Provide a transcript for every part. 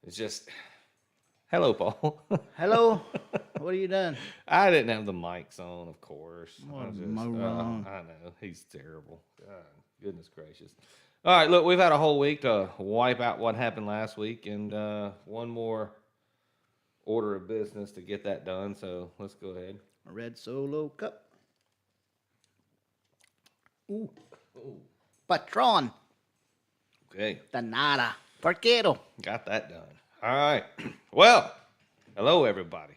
It's just, hello, Paul. Hello. What are you doing? I didn't have the mics on, of course. What a moron. I know. He's terrible. God, goodness gracious. All right, look, we've had a whole week to wipe out what happened last week and one more order of business to get that done. So let's go ahead. A red solo cup. Ooh. Ooh. Patron. Okay. Danada. Porquero. Got that done. All right. Well, hello, everybody.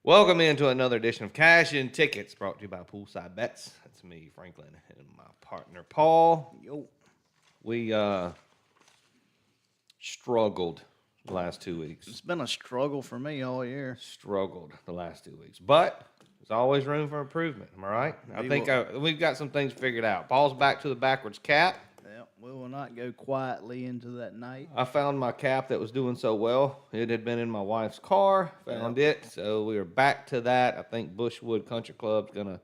Welcome into another edition of Cash and Tickets brought to you by PoolSideBets. That's me, Franklin, and my partner, Paul. Yo. We struggled the last 2 weeks. It's been a struggle for me all year. Struggled the last 2 weeks. But there's always room for improvement. Am I right? I think we've got some things figured out. Paul's back to the backwards cap. Yeah, we will not go quietly into that night. I found my cap that was doing so well. It had been in my wife's car. Found it. So we are back to that. I think Bushwood Country Club's going to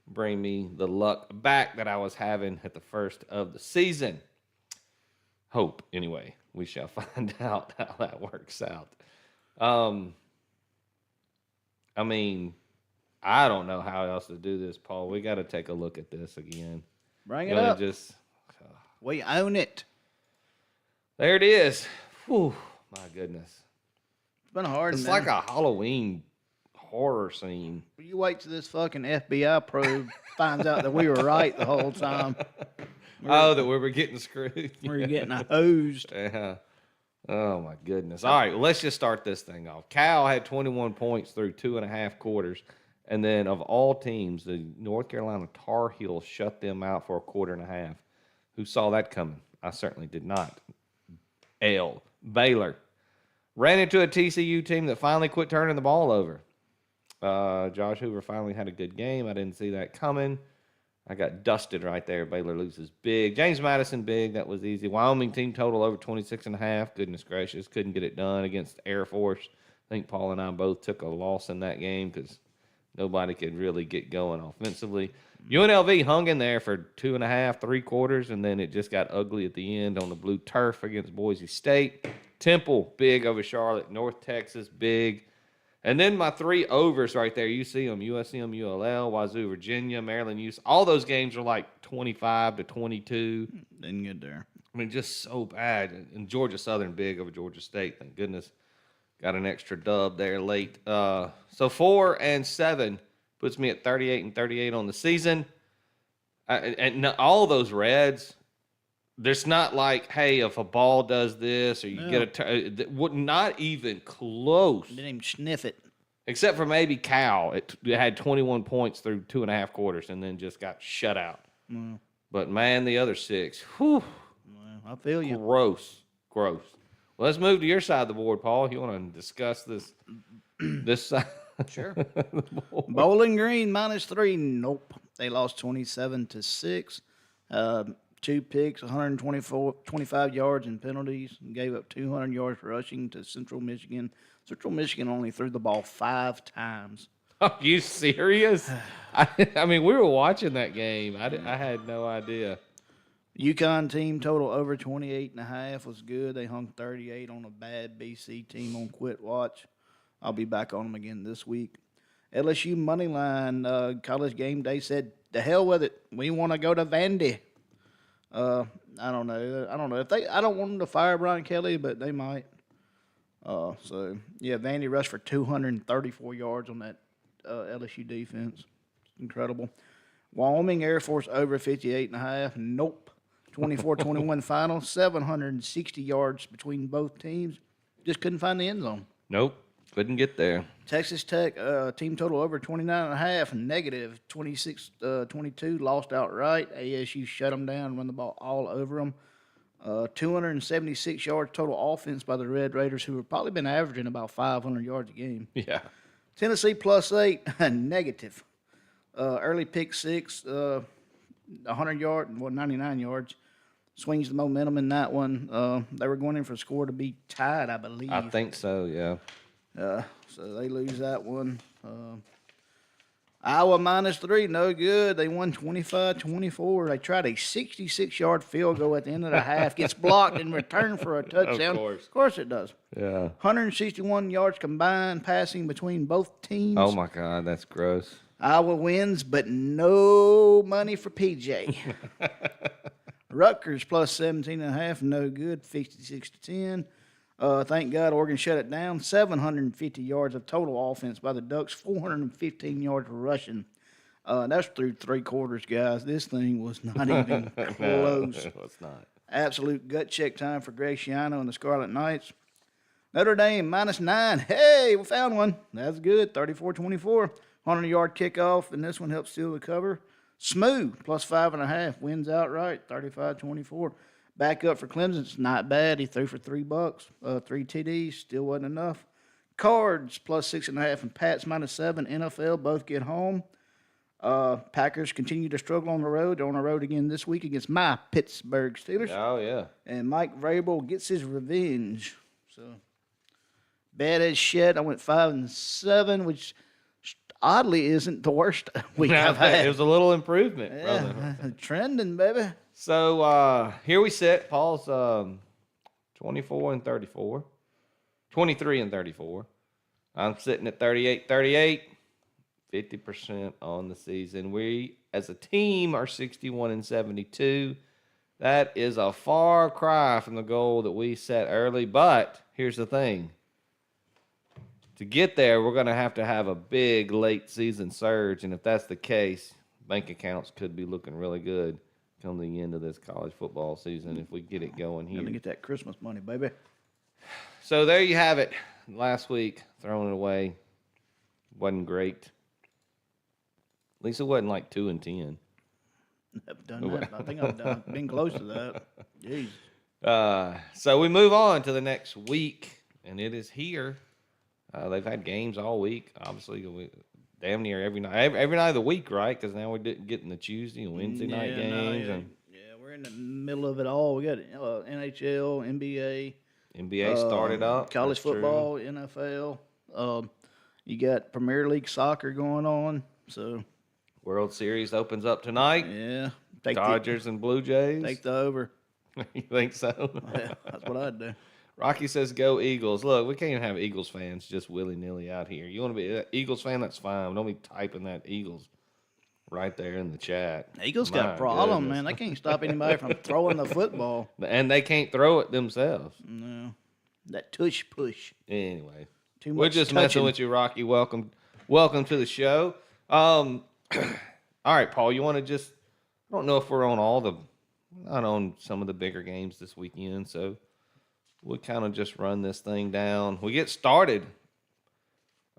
bring me the luck back that I was having at the first of the season. Hope, anyway. We shall find out how that works out. I mean, I don't know how else to do this, Paul. We got to take a look at this again. Bring it up. Just... We own it. There it is. Whew, my goodness. It's been hard. It's like a Halloween horror scene. You wait till this fucking FBI probe finds out that we were right the whole time. That we were getting screwed. We're getting hosed. Yeah. Oh, my goodness. All right, well, let's just start this thing off. Cal had 21 points through 2.5 quarters. And then of all teams, the North Carolina Tar Heels shut them out for a quarter and a half. Who saw that coming? I certainly did not. Baylor ran into a TCU team that finally quit turning the ball over. Josh Hoover finally had a good game. I didn't see that coming. I got dusted right there. Baylor loses big. James Madison big. That was easy. Wyoming team total over 26.5. Goodness gracious. Couldn't get it done against Air Force. I think Paul and I both took a loss in that game because nobody could really get going offensively. UNLV hung in there for 2.5, 3 quarters, and then it just got ugly at the end on the blue turf against Boise State. Temple, big over Charlotte. North Texas, big. And then my 3 overs right there. You see them, USM, ULL, Wazoo, Virginia, Maryland, UC. All those games are like 25 to 22. Didn't get there. I mean, just so bad. And Georgia Southern, big over Georgia State. Thank goodness. Got an extra dub there late. So 4 and 7 puts me at 38 and 38 on the season. And all those reds, there's not like, hey, if a ball does this or you get a not even close. Didn't even sniff it. Except for maybe Cal. It had 21 points through 2.5 quarters and then just got shut out. But, man, the other 6, whew. I feel you. Gross. Well, let's move to your side of the board, Paul. You want to discuss this side? Sure. Bowling Green -3. Nope. They lost 27-6. 2 picks, 125 yards in penalties, and gave up 200 yards rushing to Central Michigan. Central Michigan only threw the ball 5 times. Are you serious? I mean, we were watching that game. I had no idea. UConn team total over 28.5 was good. They hung 38 on a bad BC team on quit watch. I'll be back on them again this week. LSU Moneyline, College Game Day said, "The hell with it. We want to go to Vandy." I don't know if I don't want them to fire Brian Kelly, but they might. So yeah, Vandy rushed for 234 yards on that LSU defense. Incredible. Wyoming Air Force over 58.5. Nope. 24-21 final. 760 yards between both teams. Just couldn't find the end zone. Nope. Couldn't get there. Texas Tech, team total over 29.5, negative 26-22, lost outright. ASU shut them down, run the ball all over them. 276 yards total offense by the Red Raiders, who have probably been averaging about 500 yards a game. Yeah. Tennessee +8, negative. Early pick 6, 100 yards, 99 yards. Swings the momentum in that one. They were going in for a score to be tied, I believe. I think so, yeah. So they lose that one. Iowa -3, no good. They won 25-24. They tried a 66-yard field goal at the end of the half. Gets blocked in return for a touchdown. Of course it does. Yeah. 161 yards combined passing between both teams. Oh, my God. That's gross. Iowa wins, but no money for PJ. Rutgers plus 17.5, no good, 56-10. Thank God Oregon shut it down. 750 yards of total offense by the Ducks, 415 yards rushing. That's through 3 quarters, guys. This thing was not even close. No, it's not. Absolute gut check time for Graciano and the Scarlet Knights. Notre Dame -9. Hey, we found one. That's good. 34-24. 100-yard kickoff, and this one helps seal the cover. Smooth, plus 5.5, wins outright, 35-24. Back up for Clemson, it's not bad. He threw for $3, 3 TDs, still wasn't enough. Cards, plus 6.5, and Pats -7. NFL, both get home. Packers continue to struggle on the road. They're on the road again this week against my Pittsburgh Steelers. Oh, yeah. And Mike Vrabel gets his revenge. So, bad as shit. I went 5-7, which oddly isn't the worst week I've had. It was a little improvement, brother. Trending, baby. So here we sit. Paul's 24-34. 23-34. I'm sitting at 38-38. 50% on the season. We, as a team, are 61-72. That is a far cry from the goal that we set early. But here's the thing. To get there, we're going to have a big late season surge. And if that's the case, bank accounts could be looking really good come the end of this college football season if we get it going here. Gonna get that Christmas money, baby. So there you have it. Last week, throwing it away. Wasn't great. At least it wasn't like 2-10. I've done that. I think I've been close to that. Jeez. So we move on to the next week, and it is here. They've had games all week. Obviously, damn near every night of the week, right? Because now we're getting the Tuesday and Wednesday night games. We're in the middle of it all. We got NHL, NBA. NBA started up. College football, NFL. You got Premier League soccer going on. So World Series opens up tonight. Yeah. Dodgers and Blue Jays. Take the over. You think so? Yeah, that's what I'd do. Rocky says, go Eagles. Look, we can't have Eagles fans just willy-nilly out here. You want to be an Eagles fan, that's fine. Don't be typing that Eagles right there in the chat. Eagles got a problem, man. They can't stop anybody from throwing the football. And they can't throw it themselves. No. That tush push. Anyway. Too much We're just messing with you, Rocky. Welcome to the show. All right, Paul, you want to just, I don't know if we're on not on some of the bigger games this weekend, so we'll kind of just run this thing down. We get started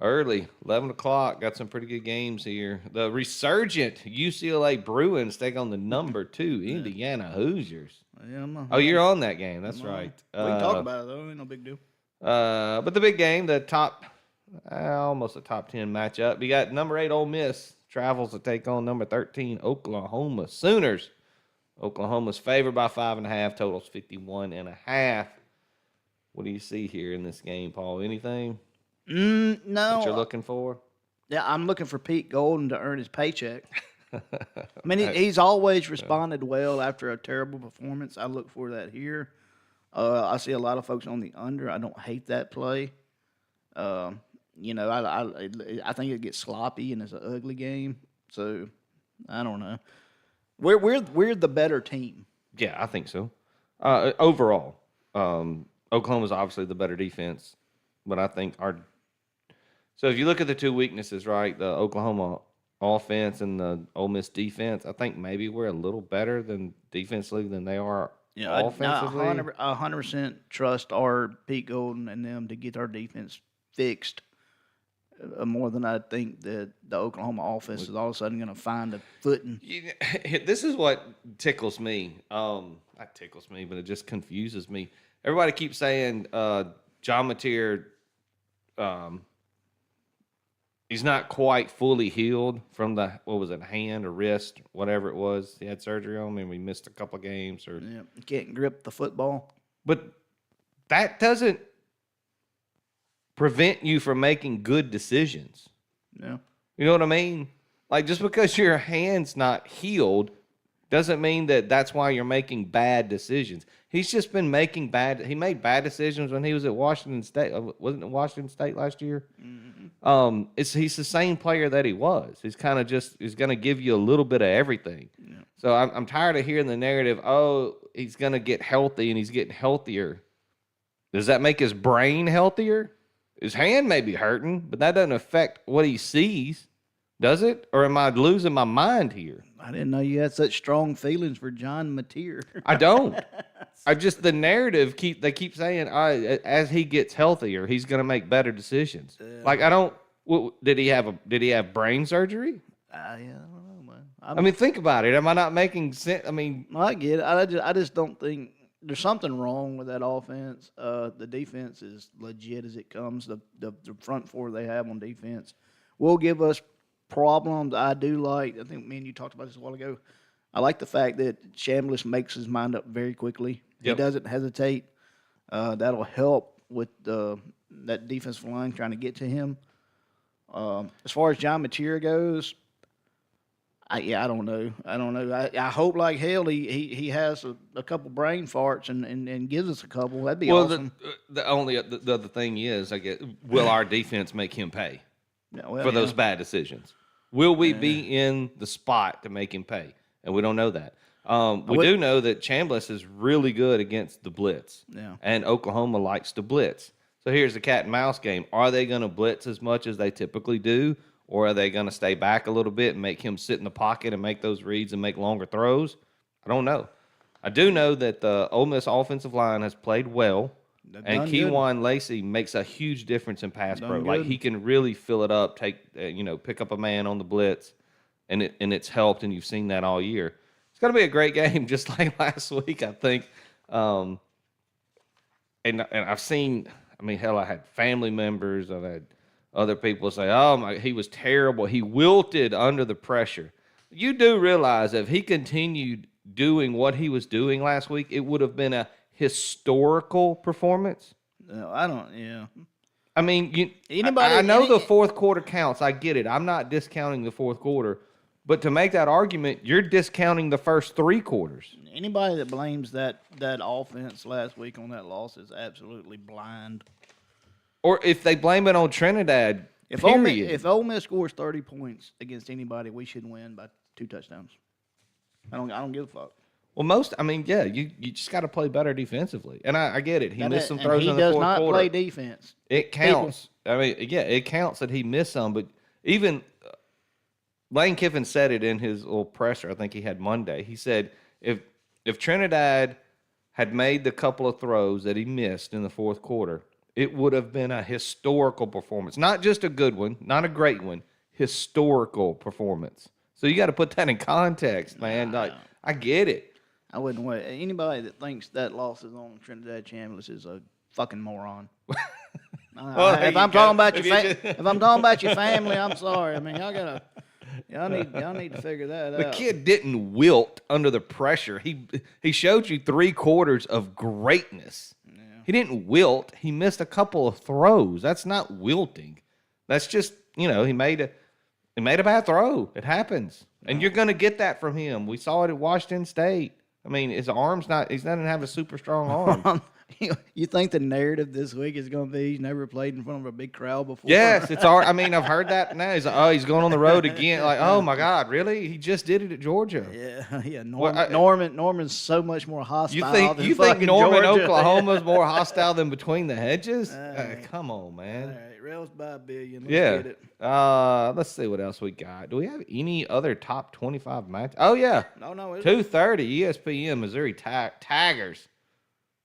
early, 11 o'clock. Got some pretty good games here. The resurgent UCLA Bruins take on the number 2 Indiana Hoosiers. Yeah, you're on that game. That's right. We can talk about it, though. Ain't no big deal. But the big game, the top, almost a top 10 matchup. You got number 8 Ole Miss travels to take on number 13 Oklahoma Sooners. Oklahoma's favored by 5.5. Totals 51.5. What do you see here in this game, Paul? Anything? No. That you're looking for? Yeah, I'm looking for Pete Golden to earn his paycheck. I mean, he's always responded well after a terrible performance. I look for that here. I see a lot of folks on the under. I don't hate that play. I think it gets sloppy and it's an ugly game. So I don't know. We're the better team. Yeah, I think so. Overall, Oklahoma's obviously the better defense, but I think so if you look at the two weaknesses, right, the Oklahoma offense and the Ole Miss defense, I think maybe we're a little better than defensively than they are offensively. 100% trust our Pete Golden and them to get our defense fixed more than I think that the Oklahoma offense is all of a sudden going to find a footing. This is what tickles me. Not tickles me, but it just confuses me. Everybody keeps saying John Mateer, he's not quite fully healed from the, hand or wrist, whatever it was. He had surgery on him. We missed a couple of games. Yeah, he can't grip the football. But that doesn't prevent you from making good decisions. Yeah. You know what I mean? Like, just because your hand's not healed doesn't mean that that's why you're making bad decisions. He's just been making he made bad decisions when he was at Washington State. Wasn't it Washington State last year? Mm-hmm. He's the same player that he was. He's kind of he's going to give you a little bit of everything. Yeah. So I'm tired of hearing the narrative, oh, he's going to get healthy and he's getting healthier. Does that make his brain healthier? His hand may be hurting, but that doesn't affect what he sees, does it? Or am I losing my mind here? I didn't know you had such strong feelings for John Mateer. I don't. The narrative they keep saying as he gets healthier, he's going to make better decisions. Like I don't. Did he have brain surgery? Yeah, I don't know, man. I mean, think about it. Am I not making sense? I mean, I get it. I just don't think there's something wrong with that offense. The defense is legit as it comes. The front four they have on defense will give us problems. I do like. I think me and you talked about this a while ago. I like the fact that Chambliss makes his mind up very quickly. Yep. He doesn't hesitate. That'll help with that defensive line trying to get to him. As far as John Mateer goes, I don't know. I hope like hell he has a couple brain farts and gives us a couple. That'd be awesome. The other thing is, I guess, will our defense make him pay for those bad decisions? Will we be in the spot to make him pay? And we don't know that. We do know that Chambliss is really good against the blitz. Yeah. And Oklahoma likes to blitz. So here's the cat and mouse game. Are they going to blitz as much as they typically do? Or are they going to stay back a little bit and make him sit in the pocket and make those reads and make longer throws? I don't know. I do know that the Ole Miss offensive line has played well. And Keywan Lacey makes a huge difference in pass pro. Like, he can really fill it up, pick up a man on the blitz, and it's helped, and you've seen that all year. It's going to be a great game, just like last week, I think. And I've seen, I mean, hell, I had family members, I've had other people say, he was terrible. He wilted under the pressure. You do realize that if he continued doing what he was doing last week, it would have been a historical performance. No, I don't. Yeah. I mean, I know the fourth quarter counts. I get it. I'm not discounting the fourth quarter, but to make that argument, you're discounting the first three quarters. Anybody that blames that offense last week on that loss is absolutely blind. Or if they blame it on Trinidad, if Ole Miss scores 30 points against anybody, we should win by 2 touchdowns. I don't give a fuck. Well, you just got to play better defensively. And I get it. He missed some throws in the fourth quarter. He does not play defense. It counts. It counts that he missed some. But even Lane Kiffin said it in his little presser, I think he had Monday. He said if Trinidad had made the couple of throws that he missed in the fourth quarter, it would have been a historical performance. Not just a good one, not a great one, historical performance. So you got to put that in context, man. Like, I get it. I wouldn't wait. Anybody that thinks that loss is on Trinidad Chambliss is a fucking moron. If I'm talking about your family, I'm sorry. I mean, y'all need to figure that out. The kid didn't wilt under the pressure. He showed you 3 quarters of greatness. Yeah. He didn't wilt. He missed a couple of throws. That's not wilting. That's just, he made a bad throw. It happens. And you're going to get that from him. We saw it at Washington State. I mean, his arm's he doesn't have a super strong arm. You think the narrative this week is going to be he's never played in front of a big crowd before? Yes, it's hard. I mean, I've heard that now. He's like, he's going on the road again. Like, oh my God, really? He just did it at Georgia. Yeah. Norman's so much more hostile. You think Norman, Georgia? Oklahoma's more hostile than Between the Hedges? Come on, man. All right, rails by a billion. Let's get it. Let's see what else we got. Do we have any other top 25 matches? Oh yeah. No. 2:30 ESPN Missouri Tigers.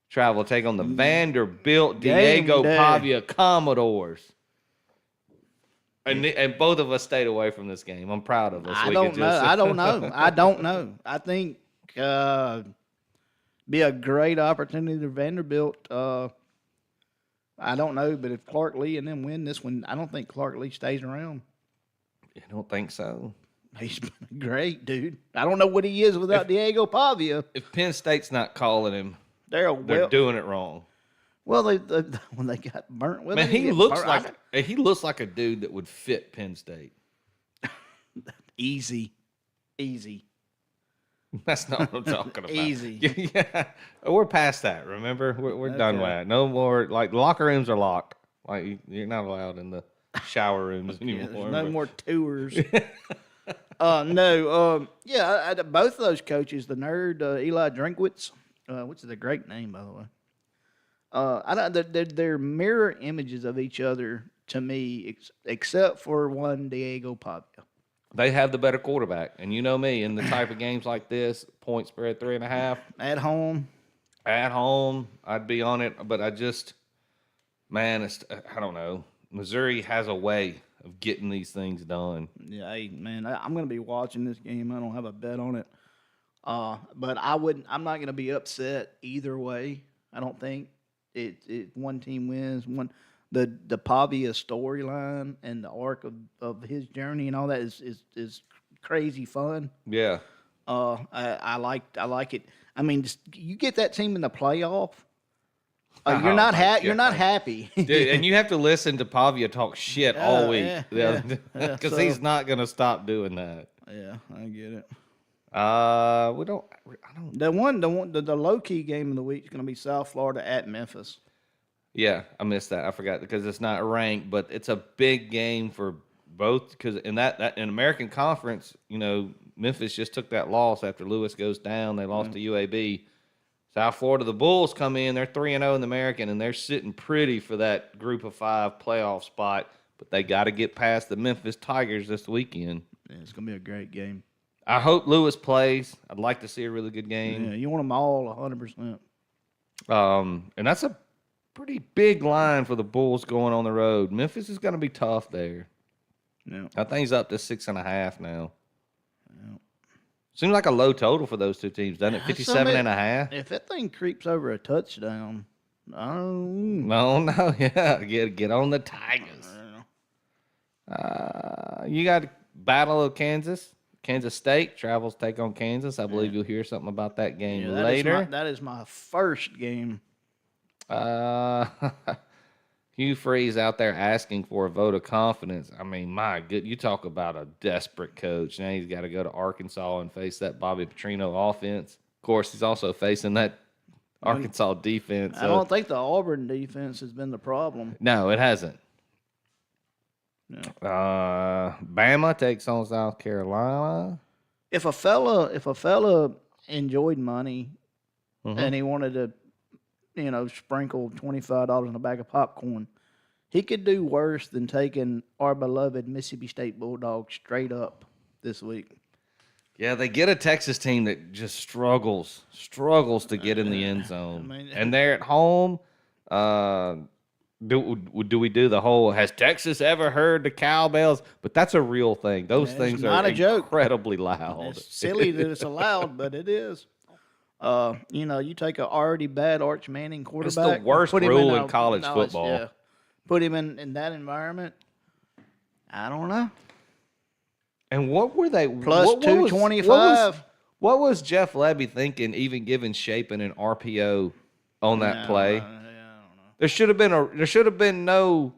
Travel take on the Vanderbilt Diego Pavia Commodores. And both of us stayed away from this game. I'm proud of us. I don't know. I think be a great opportunity to Vanderbilt. I don't know, but if Clark Lee and them win this one, I don't think Clark Lee stays around. You don't think so? He's been great, dude. I don't know what he is without Diego Pavia. If Penn State's not calling him, they're doing it wrong. Well, when they got burnt with he looks like a dude that would fit Penn State. Easy. That's not what I'm talking about. Easy. Yeah, we're past that. Remember, we're done with Okay. that. No more. Like locker rooms are locked. Like you're not allowed in the shower rooms Yeah, anymore. there's no but- more tours. No. Yeah, both of those coaches, the nerd Eli Drinkwitz, which is a great name by the way. I don't. They're mirror images of each other to me, except for one Diego Pavia. They have the better quarterback, and you know me. In the type of games like this, point spread 3.5 At home, at home, I'd be on it. But man, I don't know. Missouri has a way of getting these things done. yeah, hey, man, I'm going to be watching this game. I don't have a bet on it, but I'm not going to be upset either way. I don't think one team wins. The Pavia storyline and the arc of his journey and all that is crazy fun. Yeah. I like it. I mean, you get that team in the playoff. Oh, You're not my You're not God. happy. Dude, and you have to listen to Pavia talk shit all week. yeah, Because so- he's not going to stop doing that. Yeah, I get it. I don't. The low key game of the week is going to be South Florida at Memphis. Yeah, I missed that. I forgot because it's not ranked, but it's a big game for both. Because in that in American Conference, Memphis just took that loss after Lewis goes down. They lost to UAB. South Florida, the Bulls come in. They're 3-0 in the American, and they're sitting pretty for that Group of 5 playoff spot. But they got to get past the Memphis Tigers this weekend. Yeah, it's going to be a great game. I hope Lewis plays. I'd like to see a really good game. Yeah, you want them all 100%. And that's a pretty big line for the Bulls going on the road. Memphis is going to be tough there. Yeah. I think he's up to 6.5 now. Yeah. Seems like a low total for those two teams, doesn't it? 57.5. If that thing creeps over a touchdown, I don't. No, yeah, get on the Tigers. You got Battle of Kansas. Kansas State travels take on Kansas. I believe you'll hear something about that game later. That is my first game. Hugh Freeze out there asking for a vote of confidence. I mean, my good, you talk about a desperate coach. Now he's got to go to Arkansas and face that Bobby Petrino offense. Of course, he's also facing that Arkansas defense. I don't think the Auburn defense has been the problem. No, it hasn't. No. Bama takes on South Carolina. If a fella enjoyed money and he wanted to, sprinkle $25 in a bag of popcorn, he could do worse than taking our beloved Mississippi State Bulldogs straight up this week. Yeah, they get a Texas team that just struggles to get in the end zone. And they're at home. Do we do the whole, has Texas ever heard the cowbells? But that's a real thing. Those things not are a joke. incredibly loud. It's silly that it's allowed, but it is. You take an already bad Arch Manning quarterback. It's the worst put him rule in in college football. Yeah. Put him in that environment. I don't know. And what were they? Plus what was- 225. What was Jeff Levy thinking, even giving Shapen an RPO on that play? I don't know. There should have been no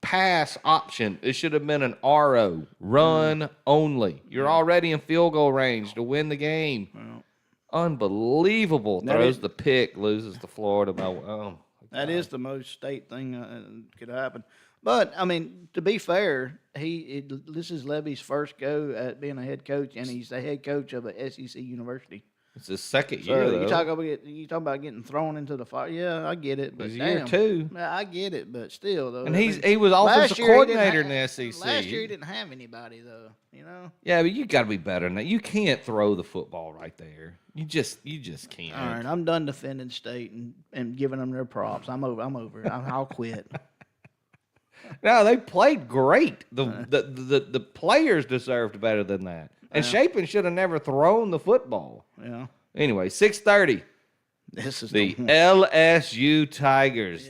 pass option. It should have been an RO, run only. You're already in field goal range to win the game. Well, Unbelievable. That Throws is- the pick, loses to Florida. that is the most state thing that could happen. But I mean, to be fair, this is Levy's first go at being a head coach, and he's the head coach of a SEC university. It's his second So year, though. you talk about getting thrown into the fire. Yeah, I get it. But It's year damn. two. Yeah, I get it, but still though. And I he mean, was last offensive year he didn't coordinator in have- the SEC. Last year he didn't have anybody though. Yeah, but you got to be better than that. You can't throw the football right there. You just can't. All right, I'm done defending state and giving them their props. I'm over. I'll quit. No, they played great. The players deserved better than that. And Shapen should have never thrown the football. Yeah, Anyway, 6:30. this is The one. LSU Tigers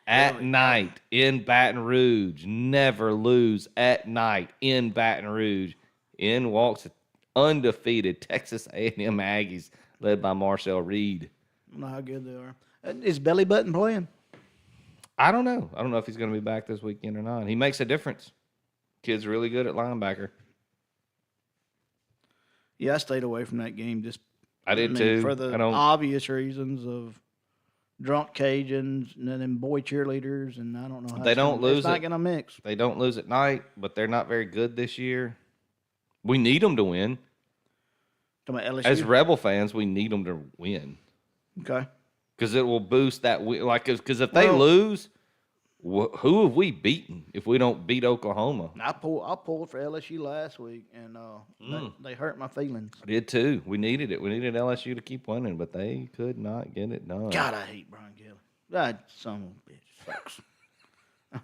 at night in Baton Rouge. Never lose at night in Baton Rouge. In walks undefeated Texas A&M Aggies led by Marcel Reed. I don't know how good they are. Is Belly Button playing? I don't know. I don't know if he's going to be back this weekend or not. He makes a difference. Kid's really good at linebacker. Yeah, I stayed away from that game. Just I did too. for I the don't. obvious reasons of drunk Cajuns and then boy cheerleaders, and I don't know how They don't lose It's not it. gonna mix. They don't lose at night, but they're not very good this year. We need them to win. To my LSU. As Rebel fans, we need them to win Okay. because it will boost that. Like, because if they Well- lose, who have we beaten if we don't beat Oklahoma? I pulled for LSU last week, and they hurt my feelings. I did too. We needed it. We needed LSU to keep winning, but they could not get it done. God, I hate Brian Kelly. God, son of a bitch. Sucks.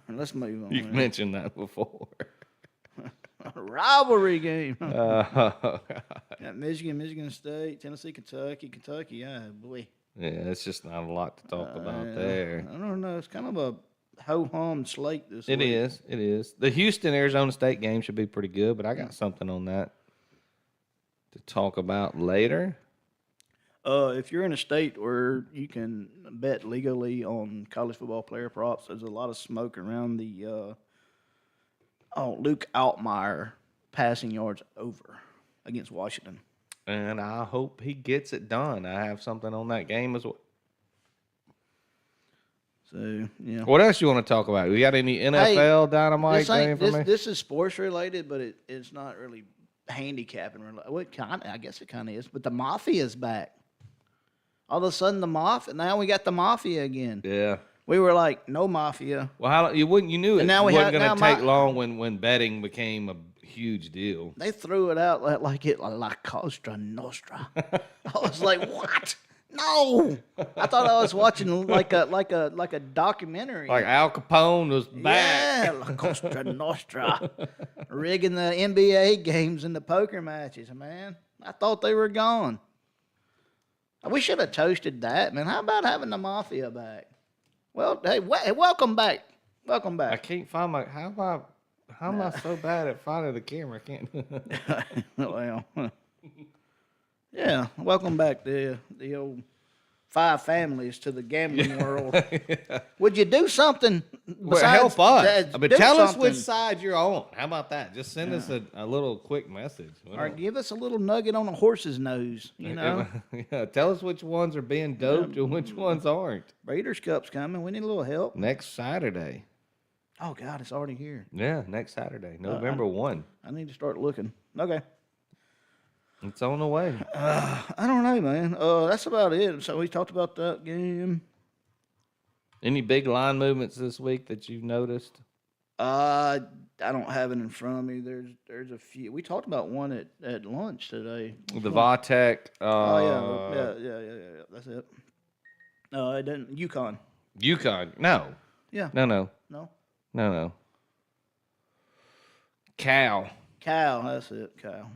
Let's move on. You've man. mentioned that before. Rivalry game. God. Got Michigan State, Tennessee, Kentucky. Yeah, boy. Yeah, it's just not a lot to talk about there. I don't know. It's kind of a ho-hum slate this It week. is. It is. The Houston-Arizona State game should be pretty good, but I got something on that to talk about later. If you're in a state where you can bet legally on college football player props, there's a lot of smoke around the Luke Altmaier passing yards over against Washington. And I hope he gets it done. I have something on that game as well. So, yeah. What else you want to talk about? We got any NFL dynamite information? This is sports related, but it's not really handicapping related. Well, I guess it kind of is. But the Mafia's back. All of a sudden, now we got the Mafia again. Yeah. We were like, no Mafia. Well, you knew it And now wasn't going to take long when betting became a huge deal. They threw it out like La Cosa Nostra. I was like, what? No, I thought I was watching like a documentary. Like Al Capone was back. Yeah, La Cosa Nostra, rigging the NBA games and the poker matches. Man, I thought they were gone. We should have toasted that, man. How about having the Mafia back? Well, hey, welcome back. Welcome I back. can't find my. How am I so bad at finding the camera? I can't. Well, yeah. Welcome back to the old five families to the gambling world. Would you do something? Well, help us. do Tell us which something? side you're on. How about that? Just send us a little quick message. Or give us a little nugget on a horse's nose. You know, Yeah, tell us which ones are being doped and which ones aren't. Breeders' Cup's coming. We need a little help. Next Saturday. Oh God, it's already here. Yeah, next Saturday, November 1. I need to start looking. Okay. It's on the way. I don't know, man. That's about it. So we talked about that game. Any big line movements this week that you've noticed? I don't have it in front of me. There's a few. We talked about one at lunch today. The Vatek. Yeah. That's it. No, it didn't. UConn. No. Yeah. No. Cal. That's it. Cal.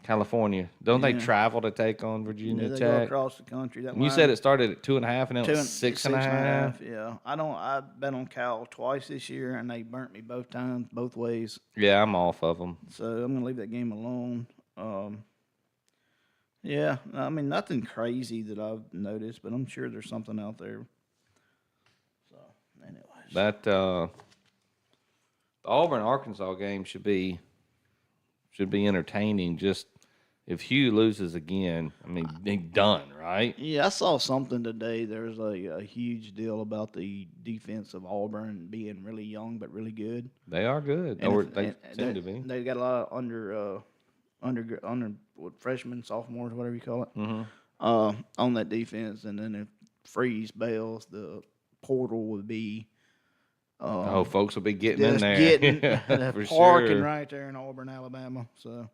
California. Don't they Yeah. travel to take on Virginia They go Tech? across the country. That And you line- said it started at 2.5 and now it's 6.5. Yeah. I bet on Cal twice this year, and they burnt me both times, both ways. Yeah, I'm off of them. So I'm gonna leave that game alone. Yeah, I mean nothing crazy that I've noticed, but I'm sure there's something out there. So, anyways, That the Auburn Arkansas game should be entertaining. Just if Hugh loses again, I mean, they're done, right? yeah, I saw something today. There's a huge deal about the defense of Auburn being really young but really good. They are good, And or if- they and seem to be. They got a lot of under freshmen, sophomores, whatever you call it, on that defense. And then if Freeze bails, the portal would be. Folks will be getting in Just there. getting For parking sure. right there in Auburn, Alabama. So,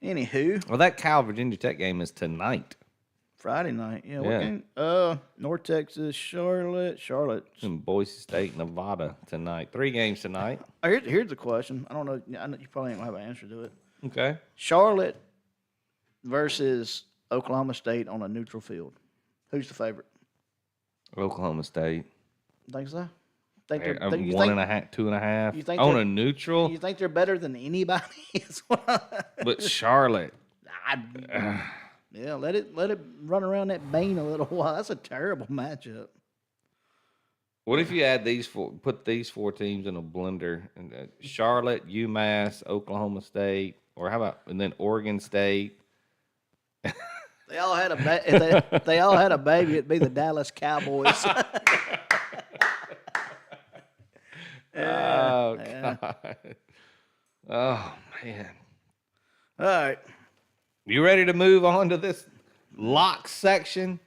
anywho, Well, that Cal Virginia Tech game is tonight. Friday night. Yeah, what Yeah. game? North Texas, Charlotte. In Boise State, Nevada tonight. 3 games tonight. Here's the question. I don't know. I know you probably ain't gonna have an answer to it. Okay. Charlotte versus Oklahoma State on a neutral field. Who's the favorite? Oklahoma State. Think so? Think they're, I'm think, you 1.5, 2.5. you think On they're- a neutral, You think they're better than anybody? Is what but Charlotte. Yeah, let it run around that vein a little while. That's a terrible matchup. What if you add put these 4 teams in a blender? And Charlotte, UMass, Oklahoma State, Or how about, and then Oregon State. They all had if they all had a baby, it'd be the Dallas Cowboys. Oh, yeah. God. Oh, man. All right. You ready to move on to this lock section?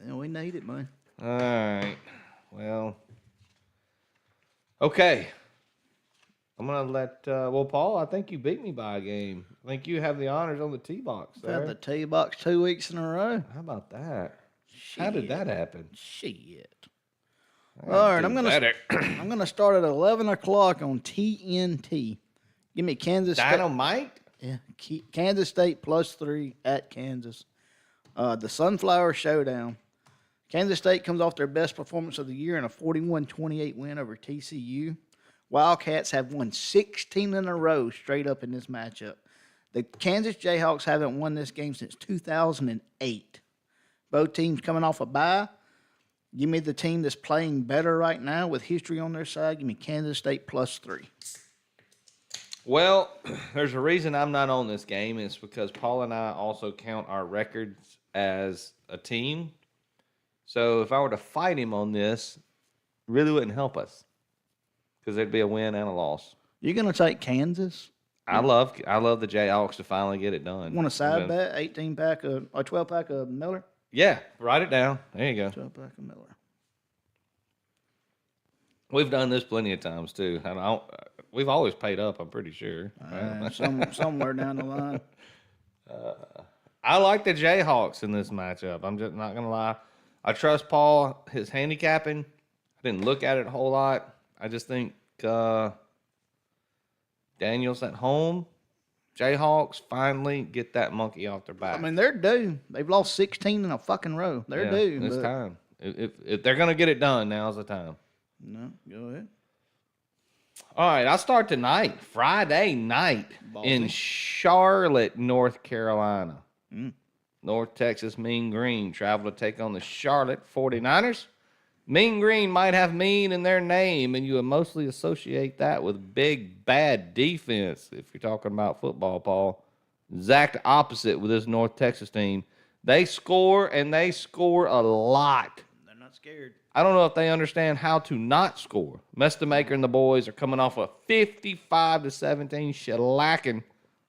Yeah, we need it, man. All right. Well, okay. I'm going to let, Paul, I think you beat me by a game. I think you have the honors on the tee box. I've had the tee box 2 weeks in a row. How about that? Shit. How did that happen? Shit. All right, I'm better. gonna start at 11 o'clock on TNT. Give me Kansas State. Dynamite? Yeah, Kansas State +3 at Kansas. The Sunflower Showdown. Kansas State comes off their best performance of the year in a 41-28 win over TCU. Wildcats have won 16 in a row straight up in this matchup. The Kansas Jayhawks haven't won this game since 2008. Both teams coming off a bye. Give me the team that's playing better right now with history on their side. Give me Kansas State +3. Well, there's a reason I'm not on this game. It's because Paul and I also count our records as a team. So if I were to fight him on this, it really wouldn't help us because there'd be a win and a loss. You're going to take Kansas? I love the Jayhawks to finally get it done. Want a side bet? 18-pack or 12-pack of Miller? Yeah, write it down. There you go. 12-pack of Miller. We've done this plenty of times too. And we've always paid up, I'm pretty sure. Somewhere down the line. I like the Jayhawks in this matchup. I'm just not going to lie. I trust Paul, his handicapping. I didn't look at it a whole lot. I just think Daniels at home. Jayhawks finally get that monkey off their back. I mean, they're due. They've lost 16 in a fucking row. They're due. It's time. If they're going to get it done, now's the time. No, go ahead. All right, I'll start tonight, Friday night in Charlotte, North Carolina. North Texas Mean Green travel to take on the Charlotte 49ers. Mean Green might have mean in their name, and you would mostly associate that with big, bad defense if you're talking about football, Paul. Exact opposite with this North Texas team. They score, and they score a lot. They're not scared. I don't know if they understand how to not score. Mestamaker and the boys are coming off a 55-17 shellacking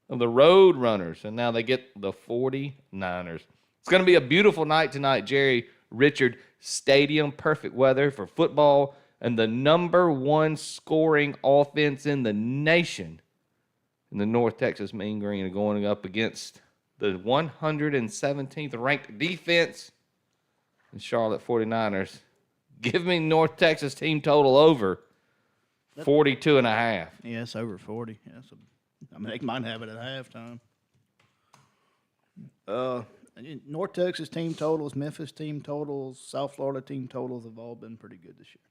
of the Road Runners, and now they get the 49ers. It's going to be a beautiful night tonight, Jerry Richard Stadium. Perfect weather for football, and the number one scoring offense in the nation in the North Texas Mean Green are going up against the 117th ranked defense in Charlotte 49ers. Give me North Texas team total over 42.5. Yeah, it's over 40. I mean, they might have it at halftime. North Texas team totals, Memphis team totals, South Florida team totals have all been pretty good this year.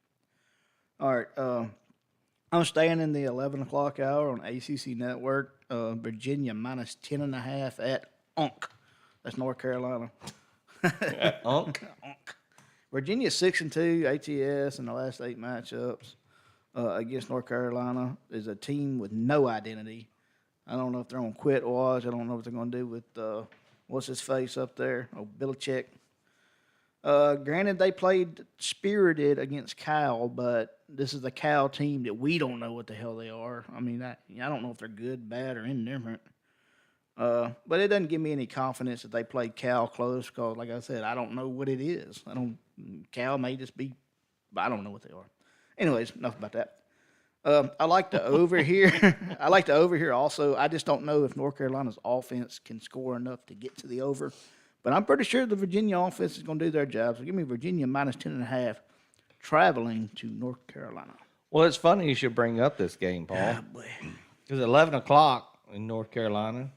All right, I'm staying in the 11 o'clock hour on ACC Network. Virginia -10.5 at UNC. That's North Carolina. At UNC? UNC. Virginia 6-2 ATS in the last 8 matchups against North Carolina is a team with no identity. I don't know if they're on quit watch. I don't know what they're going to do with what's his face up there? Oh, Belichick. Granted, they played spirited against Cal, but this is the Cal team that we don't know what the hell they are. I mean, I don't know if they're good, bad, or indifferent. But it doesn't give me any confidence that they played Cal close because, like I said, I don't know what it is. Cal may just be, I don't know what they are. Anyways, enough about that. I like the over here. I like the over here also. I just don't know if North Carolina's offense can score enough to get to the over. But I'm pretty sure the Virginia offense is going to do their job. So give me Virginia -10.5 traveling to North Carolina. Well, it's funny you should bring up this game, Paul. Because at 11 o'clock in North Carolina,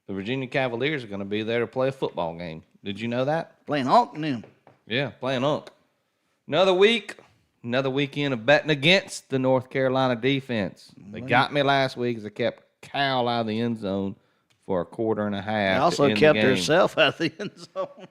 the Virginia Cavaliers are going to be there to play a football game. Did you know that? Playing Hawk now. Yeah, playing UNC. Another weekend of betting against the North Carolina defense. They got me last week as I kept Cal out of the end zone for a quarter and a half. They also kept herself out of the end zone.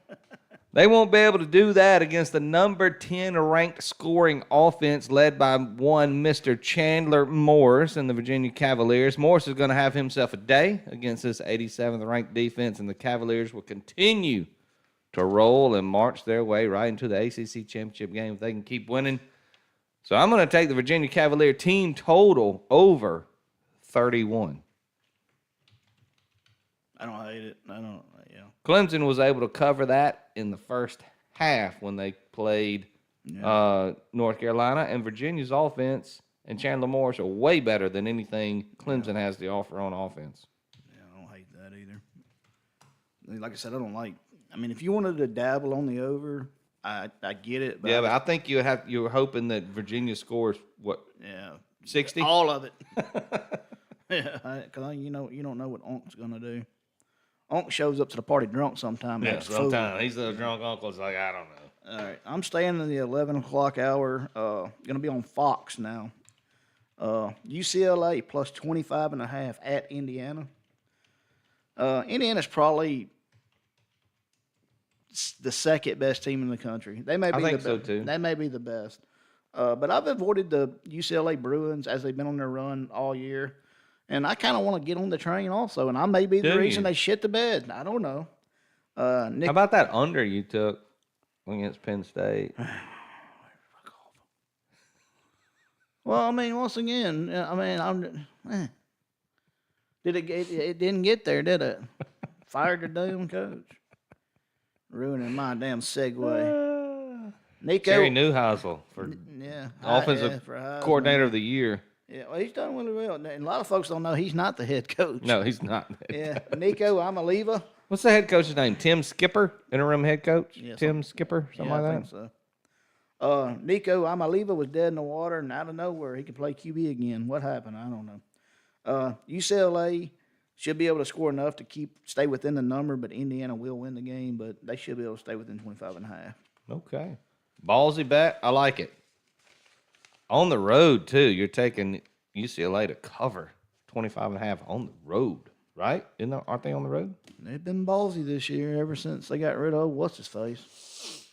They won't be able to do that against the number 10 ranked scoring offense led by one Mr. Chandler Morris and the Virginia Cavaliers. Morris is going to have himself a day against this 87th ranked defense, and the Cavaliers will continue to roll and march their way right into the ACC championship game if they can keep winning. So I'm going to take the Virginia Cavalier team total over 31. I don't hate it. Clemson was able to cover that in the first half when they played North Carolina, and Virginia's offense and Chandler Morris are way better than anything Clemson has to offer on offense. Yeah, I don't hate that either. Like I said, I don't like. I mean, if you wanted to dabble on the over, I get it. But Yeah, but I think you were hoping that Virginia scores what? Yeah, 60? all of it. Yeah, because you don't know what Onk's gonna do. Onk shows up to the party drunk sometime. Yeah, sometimes he's a drunk uncle. It's like, I don't know. All right, I'm staying in the 11 o'clock hour. Gonna be on Fox now. UCLA plus 25.5 at Indiana. Indiana's probably the second best team in the country. They may be I think so too. They may be the best. But I've avoided the UCLA Bruins as they've been on their run all year. And I kind of want to get on the train also. And I may be the reason they shit the bed. I don't know. How about that under you took against Penn State? Well, I mean, once again, it didn't get there, did it? Fired the damn coach. Ruining my damn segue. Nico. Jerry Neuheisel for offensive coordinator of the year. Yeah, well, he's done really well. And a lot of folks don't know he's not the head coach. No, he's not. Nico Amaliva. What's the head coach's name? Tim Skipper, interim head coach? Yeah, Tim Skipper, something like that? I think so. Nico Amaliva was dead in the water, and out of nowhere, he could play QB again. What happened? I don't know. UCLA should be able to score enough to stay within the number, but Indiana will win the game, but they should be able to stay within 25.5. Okay. Ballsy bet. I like it. On the road, too. You're taking UCLA to cover 25.5 on the road, right? Aren't they on the road? They've been ballsy this year ever since they got rid of what's-his-face.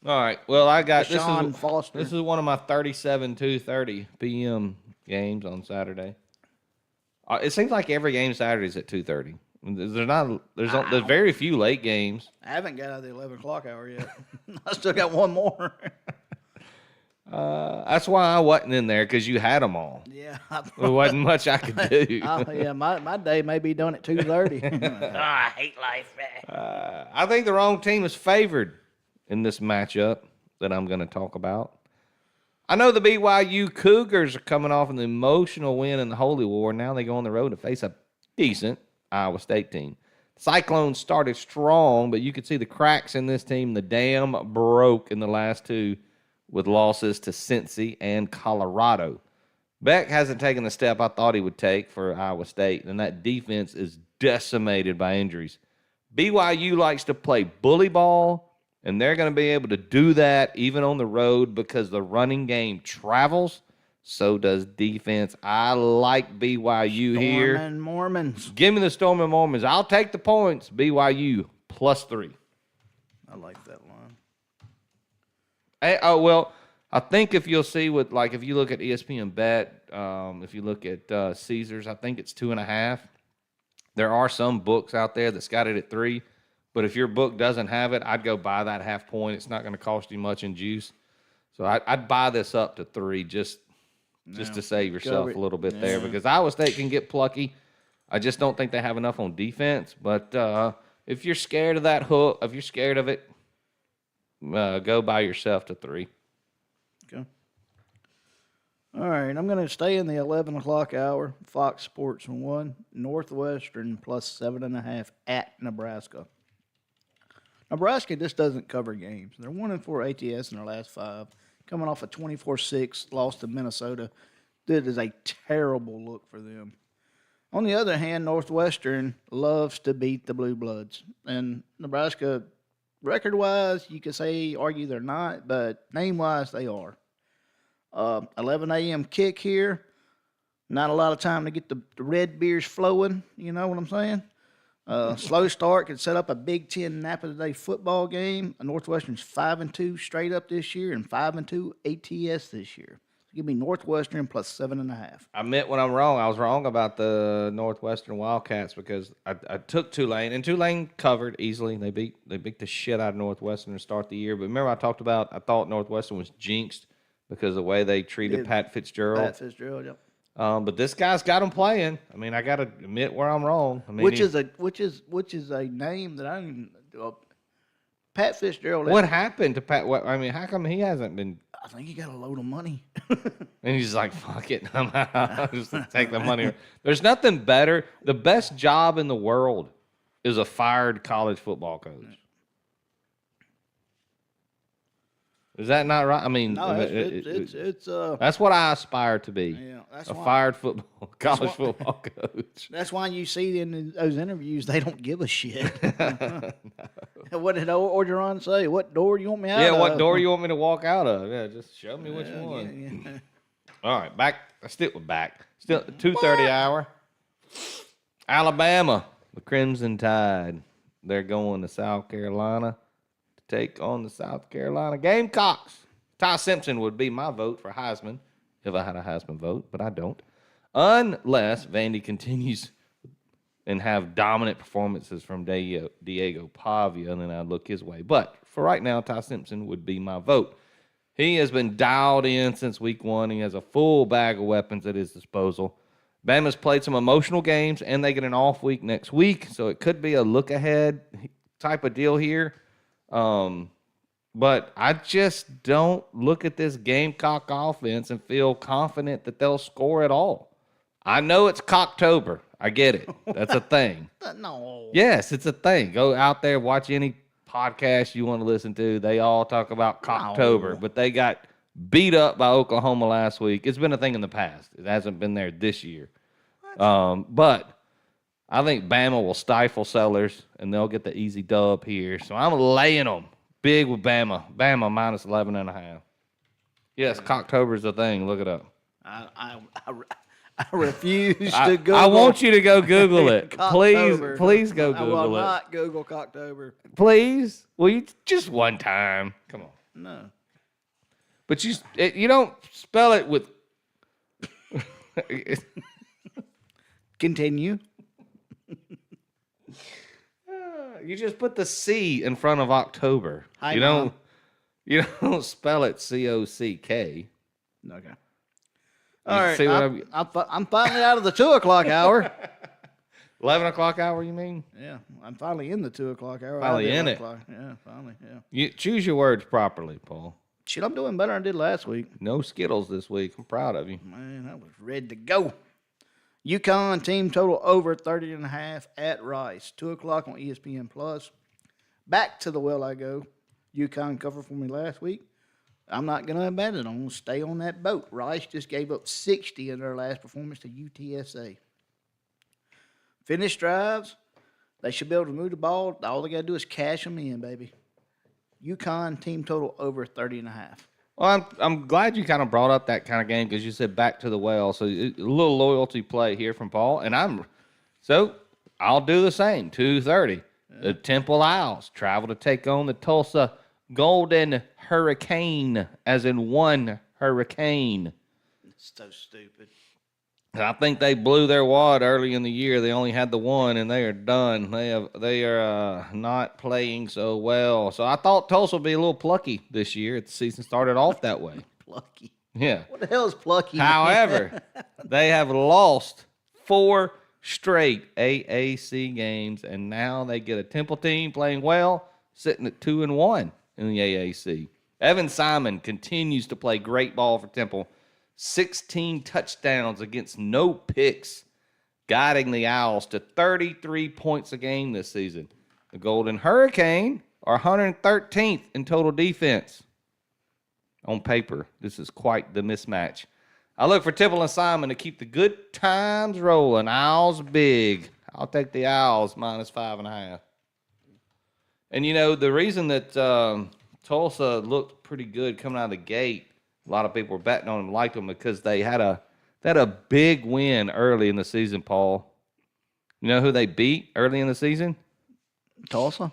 All right. Well, I got Sean Foster. This is one of my 2:30 p.m. games on Saturday. It seems like every game Saturday is at 2:30. There's very few late games. I haven't got out of the 11 o'clock hour yet. I still got one more. That's why I wasn't in there, because you had them all. Yeah. There wasn't much I could do. My day may be done at 2:30. I hate life. I think the wrong team is favored in this matchup that I'm going to talk about. I know the BYU Cougars are coming off an emotional win in the Holy War. Now they go on the road to face a decent Iowa State team. Cyclones started strong, but you could see the cracks in this team. The dam broke in the last two with losses to Cincy and Colorado. Beck hasn't taken the step I thought he would take for Iowa State, and that defense is decimated by injuries. BYU likes to play bully ball, and they're going to be able to do that even on the road because the running game travels. So does defense. I like BYU here. Stormin' Mormons. Give me the Stormin' Mormons. I'll take the points. BYU +3. I like that line. I think if you'll see if you look at ESPN Bet, if you look at Caesars, I think it's 2.5. There are some books out there that's got it at 3. But if your book doesn't have it, I'd go buy that half point. It's not going to cost you much in juice. So I'd buy this up to 3 just to save yourself a little bit there, because Iowa State can get plucky. I just don't think they have enough on defense. But if you're scared of that hook, if you're scared of it, go buy yourself to 3. Okay. All right, I'm going to stay in the 11 o'clock hour. Fox Sports 1, Northwestern +7.5 at Nebraska. Nebraska just doesn't cover games. They're 1-4 ATS in their last 5, coming off a 24-6 loss to Minnesota. That is a terrible look for them. On the other hand, Northwestern loves to beat the Blue Bloods. And Nebraska, record-wise, you could argue they're not, but name-wise, they are. 11 a.m. kick here. Not a lot of time to get the red beers flowing. You know what I'm saying? Slow start could set up a Big Ten nap of the day football game. Northwestern's 5-2 straight up this year and 5-2 ATS this year. Give me Northwestern plus 7.5. I admit when I'm wrong. I was wrong about the Northwestern Wildcats because I took Tulane, and Tulane covered easily. They beat the shit out of Northwestern to start the year. But remember I thought Northwestern was jinxed because of the way they treated Pat Fitzgerald. Pat Fitzgerald, yep. But this guy's got him playing. I mean, I got to admit where I'm wrong. I mean, which is a name that I don't even. Pat Fitzgerald. What happened to Pat? I mean, how come he hasn't been? I think he got a load of money. And he's like, fuck it. I'm out. I'll just take the money. There's nothing better. The best job in the world is a fired college football coach. Is that not right? I mean, no, it's that's what I aspire to be. Yeah, that's fired college football coach. That's why you see in those interviews they don't give a shit. No. What did Orgeron say? What door do you want me out of? Yeah, what door you want me to walk out of? Yeah, just show me which one. Yeah. All right, back. Still 2:30 hour. Alabama, the Crimson Tide. They're going to South Carolina to take on the South Carolina Gamecocks. Ty Simpson would be my vote for Heisman if I had a Heisman vote, but I don't. Unless Vandy continues and have dominant performances from Diego Pavia, and then I'd look his way. But for right now, Ty Simpson would be my vote. He has been dialed in since week 1. He has a full bag of weapons at his disposal. Bama's played some emotional games, and they get an off week next week, so it could be a look-ahead type of deal here. But I just don't look at this Gamecock offense and feel confident that they'll score at all. I know it's Cocktober. I get it. That's a thing. No. Yes, it's a thing. Go out there, watch any podcast you want to listen to. They all talk about Cocktober, but they got beat up by Oklahoma last week. It's been a thing in the past. It hasn't been there this year. But I think Bama will stifle Sellers, and they'll get the easy dub here. So I'm laying them big with Bama. Bama minus 11.5. Yes, Cocktober is a thing. Look it up. I refuse to Google. I want you to go Google it. Please go Google it. I will not Google Cocktober. Please? Well, you just one time. Come on. No. But you don't spell it with. Continue. You just put the C in front of October. Hi, you Mom. don't spell it COCK. Okay. All right. I'm finally out of the 2 o'clock hour. 11 o'clock hour, you mean? Yeah, I'm finally in the 2 o'clock hour. Finally in it. Yeah, finally. Yeah. You choose your words properly, Paul. Shit, I'm doing better than I did last week. No Skittles this week. I'm proud of you. Man, I was ready to go. UConn team total over 30.5 at Rice. 2 o'clock on ESPN Plus. Back to the well I go. UConn covered for me last week. I'm not going to abandon it. I'm going to stay on that boat. Rice just gave up 60 in their last performance to UTSA. Finish drives. They should be able to move the ball. All they got to do is cash them in, baby. UConn team total over 30.5. Well, I'm glad you kind of brought up that kind of game because you said back to the well. So a little loyalty play here from Paul. And I'll do the same. 2:30. Yeah. The Temple Owls travel to take on the Tulsa Golden Hurricane, as in one hurricane. It's so stupid. I think they blew their wad early in the year. They only had the one, and they are done. They are not playing so well. So I thought Tulsa would be a little plucky this year. The season started off that way. Plucky. Yeah. What the hell is plucky? However, they have lost 4 straight AAC games, and now they get a Temple team playing well, sitting at 2-1 in the AAC. Evan Simon continues to play great ball for Temple. 16 touchdowns against no picks, guiding the Owls to 33 points a game this season. The Golden Hurricane are 113th in total defense. On paper, this is quite the mismatch. I look for Temple and Simon to keep the good times rolling. Owls big. I'll take the Owls minus 5.5. And, the reason that Tulsa looked pretty good coming out of the gate, a lot of people were betting on them, liked them because they had a big win early in the season, Paul. You know who they beat early in the season? Tulsa?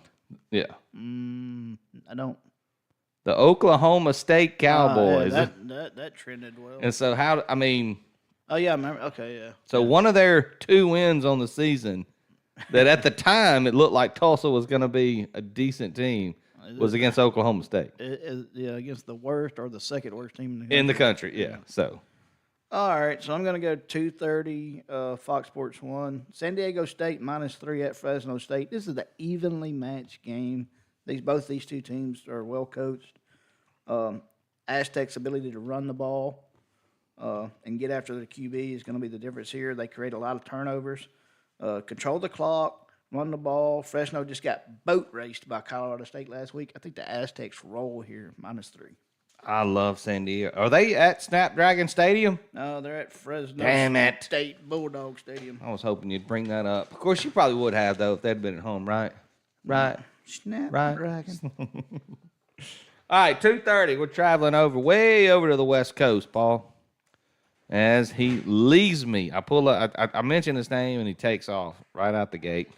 Yeah. I don't. The Oklahoma State Cowboys. Yeah, that trended well. And so Oh, yeah, I remember. Okay, yeah. so one of their 2 wins on the season that at the time it looked like Tulsa was going to be a decent team was against Oklahoma State. Yeah, against the worst or the second worst team In the country, yeah. So, all right, so I'm going to go 2:30, Fox Sports 1. San Diego State -3 at Fresno State. This is an evenly matched game. Both these two teams are well coached. Aztecs' ability to run the ball and get after the QB is going to be the difference here. They create a lot of turnovers, control the clock, run the ball. Fresno just got boat raced by Colorado State last week. I think the Aztecs roll here, -3. I love San Diego. Are they at Snapdragon Stadium? No, they're at Fresno Damn it. State Bulldog Stadium. I was hoping you'd bring that up. Of course, you probably would have, though, if they'd been at home, right? Right. Snapdragon. All right, 2:30. We're traveling way over to the West Coast, Paul. As he leaves me, I mention his name, and he takes off right out the gate.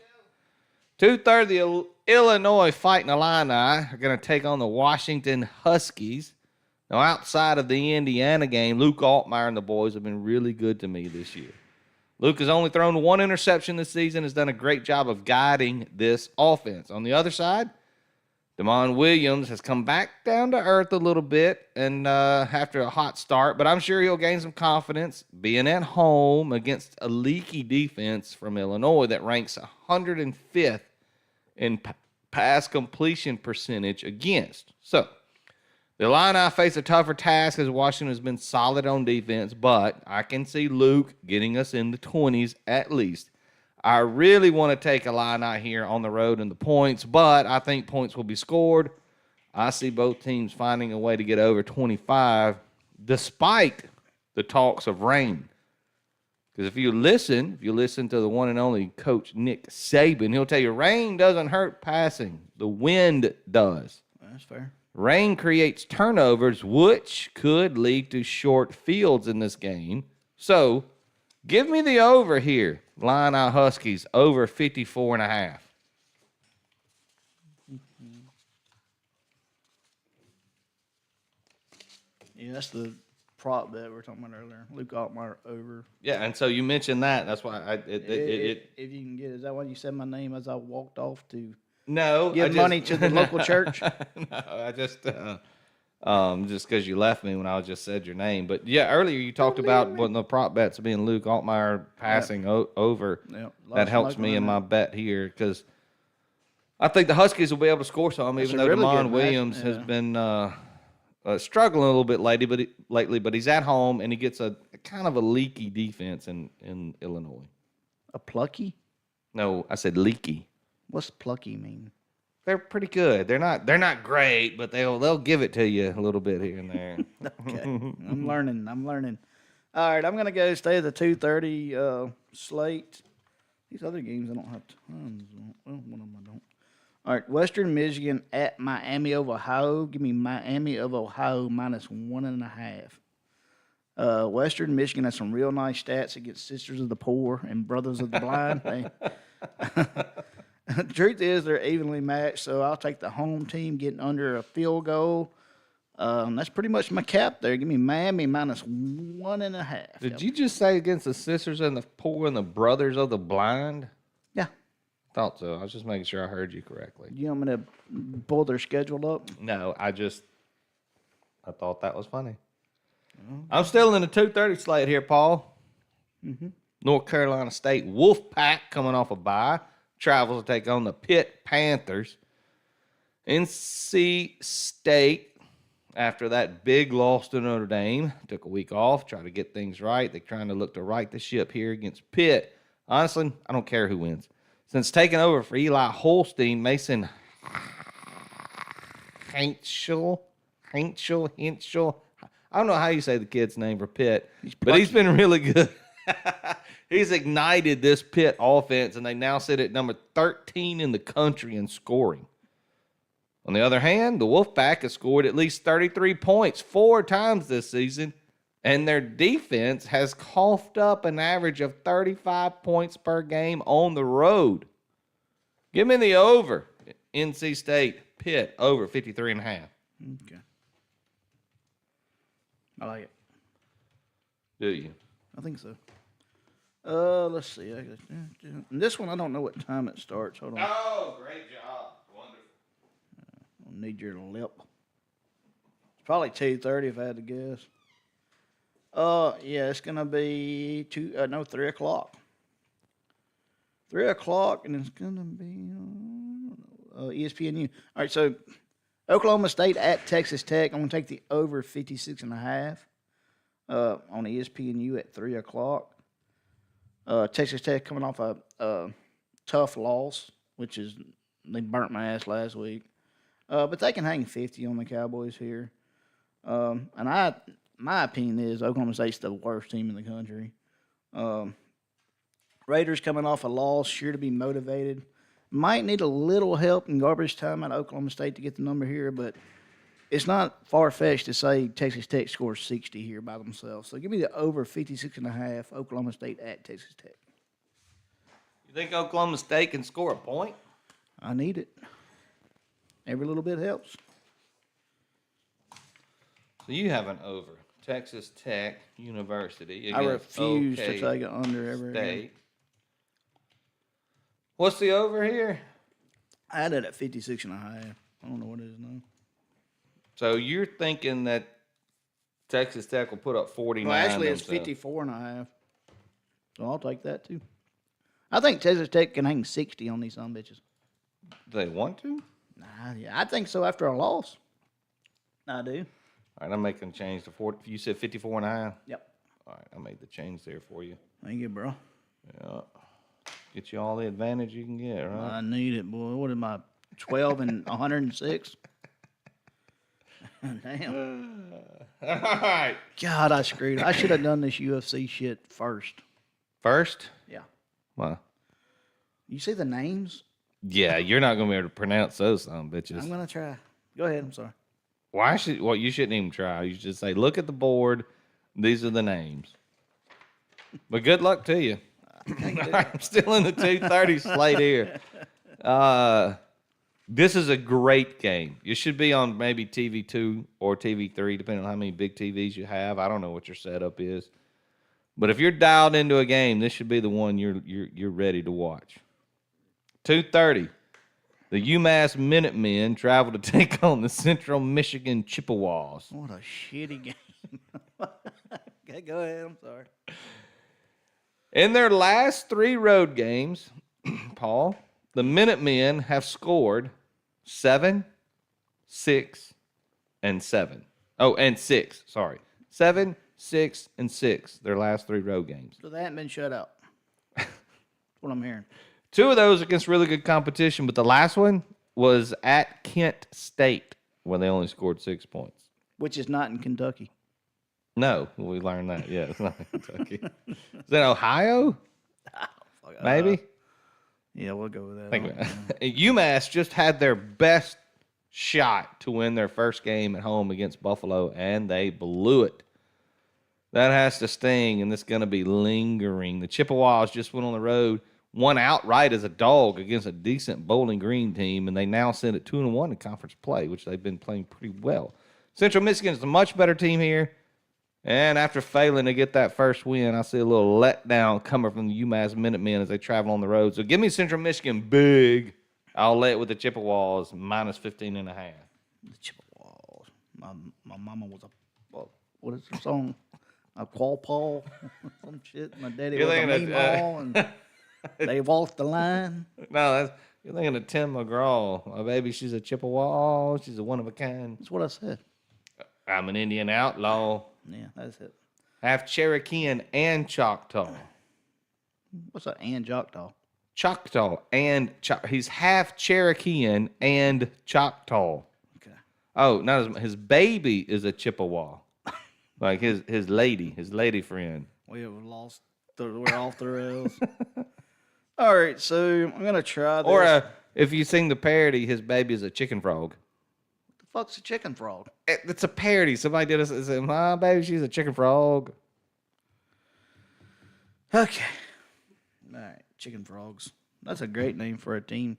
2:30, the Illinois Fighting Illini are going to take on the Washington Huskies. Now, outside of the Indiana game, Luke Altmaier and the boys have been really good to me this year. Luke has only thrown 1 interception this season, has done a great job of guiding this offense. On the other side, Damon Williams has come back down to earth a little bit and after a hot start, but I'm sure he'll gain some confidence being at home against a leaky defense from Illinois that ranks 105th in pass completion percentage against. So, the Illini face a tougher task as Washington has been solid on defense, but I can see Luke getting us in the 20s at least. I really want to take Illini here on the road in the points, but I think points will be scored. I see both teams finding a way to get over 25, despite the talks of rain. Because if you listen to the one and only Coach Nick Saban, he'll tell you rain doesn't hurt passing. The wind does. That's fair. Rain creates turnovers, which could lead to short fields in this game. So, give me the over here. Illini Huskies, over 54.5. Yeah, that's the prop bet we were talking about earlier. Luke Altmaier over. Yeah, and so you mentioned that. That's why If you can get, is that why you said my name as I walked off to give money to the local church? No, I just because you left me when I just said your name. But yeah, earlier you talked about one of the prop bets being Luke Altmaier passing over. Yep. That helps me in my bet here because I think the Huskies will be able to score some, even though really Damon good Williams has been struggling a little bit lately. But he's at home and he gets a kind of a leaky defense in Illinois. A plucky? No, I said leaky. What's plucky mean? They're pretty good. They're not great, but they'll give it to you a little bit here and there. Okay, I'm learning. All right, I'm gonna go stay at the 2:30 slate. These other games I don't have tons. Well, one of them I don't. All right, Western Michigan at Miami of Ohio. Give me Miami of Ohio -1.5. Western Michigan has some real nice stats against Sisters of the Poor and Brothers of the Blind. The truth is they're evenly matched, so I'll take the home team getting under a field goal. That's pretty much my cap there. Give me Miami -1.5. Did you just say against the Sisters and the Poor and the Brothers of the Blind? Yeah. Thought so. I was just making sure I heard you correctly. You want me to pull their schedule up? No, I thought that was funny. I'm still in the 2:30 slate here, Paul. Mm-hmm. North Carolina State Wolfpack coming off a bye. Travels to take on the Pitt Panthers. NC State, after that big loss to Notre Dame, took a week off, tried to get things right. They're trying to look to right the ship here against Pitt. Honestly, I don't care who wins. Since taking over for Eli Holstein, Mason Henschel. I don't know how you say the kid's name for Pitt, but he's been really good. He's ignited this Pitt offense, and they now sit at number 13 in the country in scoring. On the other hand, the Wolfpack has scored at least 33 points 4 times this season And their defense has coughed up an average of 35 points per game on the road. Give me the over. NC State, Pitt, over 53.5. Okay. I like it. Do you? I think so. Let's see. And this one, I don't know what time it starts. Hold on. Oh, great job. Wonderful. I'll need your lip. It's probably 2:30 if I had to guess. Yeah, it's gonna be 3 o'clock. 3 o'clock, and it's gonna be ESPNU. All right, so Oklahoma State at Texas Tech. I'm gonna take the over 56.5 on ESPNU at 3 o'clock. Texas Tech coming off a tough loss, which is they burnt my ass last week. But they can hang 50 on the Cowboys here. And my opinion is Oklahoma State's the worst team in the country. Raiders coming off a loss, sure to be motivated. Might need a little help in garbage time out of Oklahoma State to get the number here, but it's not far-fetched to say Texas Tech scores 60 here by themselves. So give me the over 56.5, Oklahoma State at Texas Tech. You think Oklahoma State can score a point? I need it. Every little bit helps. So you have an over. Texas Tech University. I refuse OK to take it under ever again. State. What's the over here? I had it at 56.5. I don't know what it is now. So you're thinking that Texas Tech will put up 49? Well, actually, it's 54.5. So I'll take that too. I think Texas Tech can hang 60 on these son bitches. Do they want to? Nah, yeah, I think so after a loss. I do. All right, I'm making a change to 40. You said 54.5? Yep. All right, I made the change there for you. Thank you, bro. Yeah. Get you all the advantage you can get, right? I need it, boy. What am I, 12 and 106? Damn. All right. God, I screwed. I should have done this UFC shit first. First? Yeah. Why? You see the names? Yeah, you're not going to be able to pronounce those some bitches. I'm going to try. Go ahead. I'm sorry. Why should? Well, you shouldn't even try. You should say, look at the board. These are the names. But good luck to you. I'm still in the 2:30 slate here. This is a great game. You should be on maybe TV2 or TV3, depending on how many big TVs you have. I don't know what your setup is. But if you're dialed into a game, this should be the one you're ready to watch. 2:30. The UMass Minutemen travel to take on the Central Michigan Chippewas. What a shitty game. Okay, go ahead. I'm sorry. In their last 3 road games, Paul, the Minutemen have scored 7, 6, and 7. Oh, and 6. Sorry. 7, 6, and 6. Their last 3 road games. So they haven't been shut out. That's what I'm hearing. 2 of those against really good competition, but the last one was at Kent State, where they only scored 6 points. Which is not in Kentucky. No, we learned that. Yeah, it's not in Kentucky. Is that Ohio? Maybe. Yeah, we'll go with that. UMass just had their best shot to win their first game at home against Buffalo, and they blew it. That has to sting, and it's going to be lingering. The Chippewas just went on the road, won outright as a dog against a decent Bowling Green team, and they now sit at 2-1 in conference play, which they've been playing pretty well. Central Michigan is a much better team here, and after failing to get that first win, I see a little letdown coming from the UMass Minutemen as they travel on the road. So give me Central Michigan big. I'll lay it with the Chippewas minus 15.5. The Chippewas. My mama was what is the song? A quaw some shit. My daddy was a meatball, and they walked the line. No, you're thinking of Tim McGraw. My baby, she's a Chippewa. She's a one of a kind. That's what I said. I'm an Indian outlaw. Yeah, that's it. Half Cherokee and Choctaw. What's that? And Choctaw. Choctaw and he's half Cherokee and Choctaw. Okay. Oh, no, his baby is a Chippewa. Like his lady friend. We have lost. We're off the rails. All right, so I'm gonna try this. Or if you sing the parody, his baby is a chicken frog. What the fuck's a chicken frog? It's a parody. Somebody did a said, "My baby, she's a chicken frog." Okay. All right, chicken frogs. That's a great name for a team.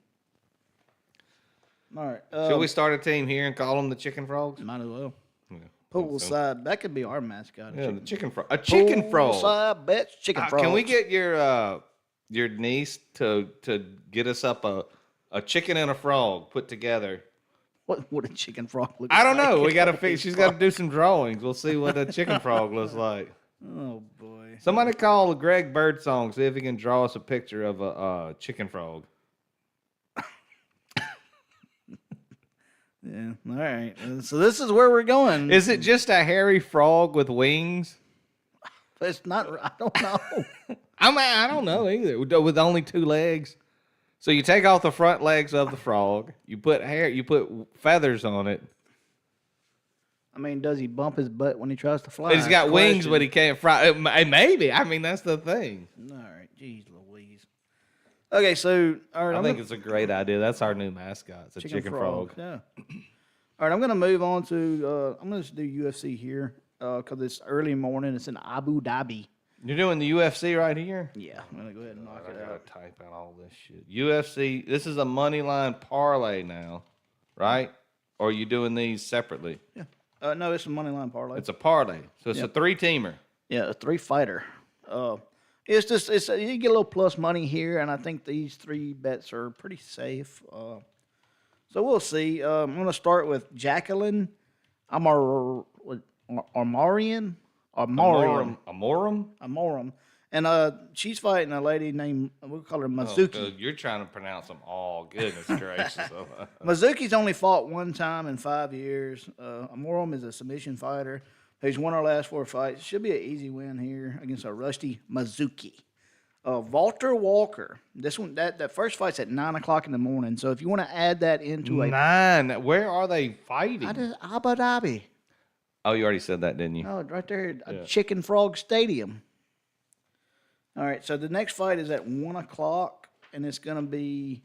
All right. Should we start a team here and call them the Chicken Frogs? Might as well. Yeah. Poolside. That could be our mascot. Yeah, the chicken frog. A chicken frog. PoolSideBets chicken frogs. Can we get your niece to get us up a chicken and a frog put together? What would a chicken frog look I don't like? know. We got to fix. She's got to do some drawings. We'll see what a chicken frog looks like. Oh boy. Somebody call Greg Birdsong, see if he can draw us a picture of a chicken frog. Yeah. All right. So this is where we're going. Is it just a hairy frog with wings? It's not. I don't know. I don't know either. With only 2 legs. So you take off the front legs of the frog. You put feathers on it. I mean, does he bump his butt when he tries to fly? He's got wings, but he can't fly. Maybe. I mean, that's the thing. All right. Jeez Louise. Okay, so all right, I think it's a great idea. That's our new mascot. It's a chicken frog. Yeah. All right, I'm gonna move on to. I'm gonna just do UFC here because it's early morning. It's in Abu Dhabi. You're doing the UFC right here? Yeah, I'm gonna go ahead and knock it I gotta out. type out all this shit. UFC. This is a money line parlay now, right? Or are you doing these separately? Yeah. No, it's a money line parlay. It's a parlay, so it's a 3-teamer. Yeah, a 3-fighter. It's just you get a little plus money here, and I think these 3 bets are pretty safe. So we'll see. I'm going to start with Jacqueline Amorim. And she's fighting a lady named, we'll call her Mizuki. You're trying to pronounce them all. Goodness gracious. Mizuki's only fought 1 time in 5 years. Amorim is a submission fighter who's won her last 4 fights. Should be an easy win here against a rusty Mizuki. Walter Walker. This one, that first fight's at 9 o'clock in the morning. So if you want to add that into 9. Where are they fighting? Abu Dhabi. Oh, you already said that, didn't you? Oh, right there at Chicken Frog Stadium. All right, so the next fight is at 1 o'clock, and it's going to be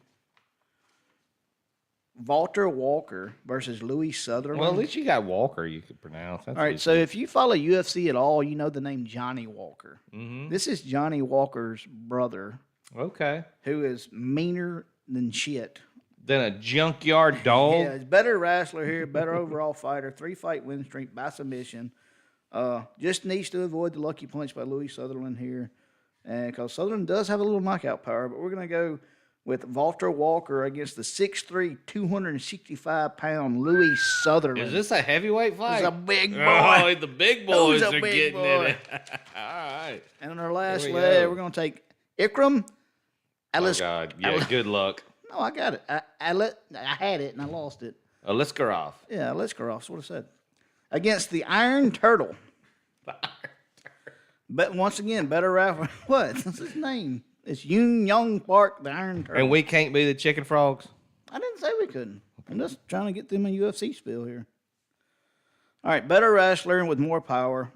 Walter Walker versus Louis Sutherland. Well, at least you got Walker you could pronounce. That's all right, so if you follow UFC at all, you know the name Johnny Walker. Mm-hmm. This is Johnny Walker's brother. Okay. Who is meaner than shit. Then a junkyard dog. Yeah, he's better wrestler here, better overall fighter, 3-fight win streak by submission. Just needs to avoid the lucky punch by Louis Sutherland here. And because Sutherland does have a little knockout power, but we're going to go with Walter Walker against the 6'3", 265-pound Louis Sutherland. Is this a heavyweight fight? It's a big boy. Oh, the big boys are big getting boy. in it. All right. And on our last Here we leg, go. we're going to take Ikram. Oh, God. Yeah, good luck. No, I got it. I had it, and I lost it. Aliskarov. Yeah, Aliskarov, what I said. Against the Iron Turtle. But once again, better rapper. What? What's his name? It's Young Park, the Iron Turtle. And we can't be the chicken frogs? I didn't say we couldn't. I'm just trying to get them a UFC spiel here. All right, better wrestler with more power.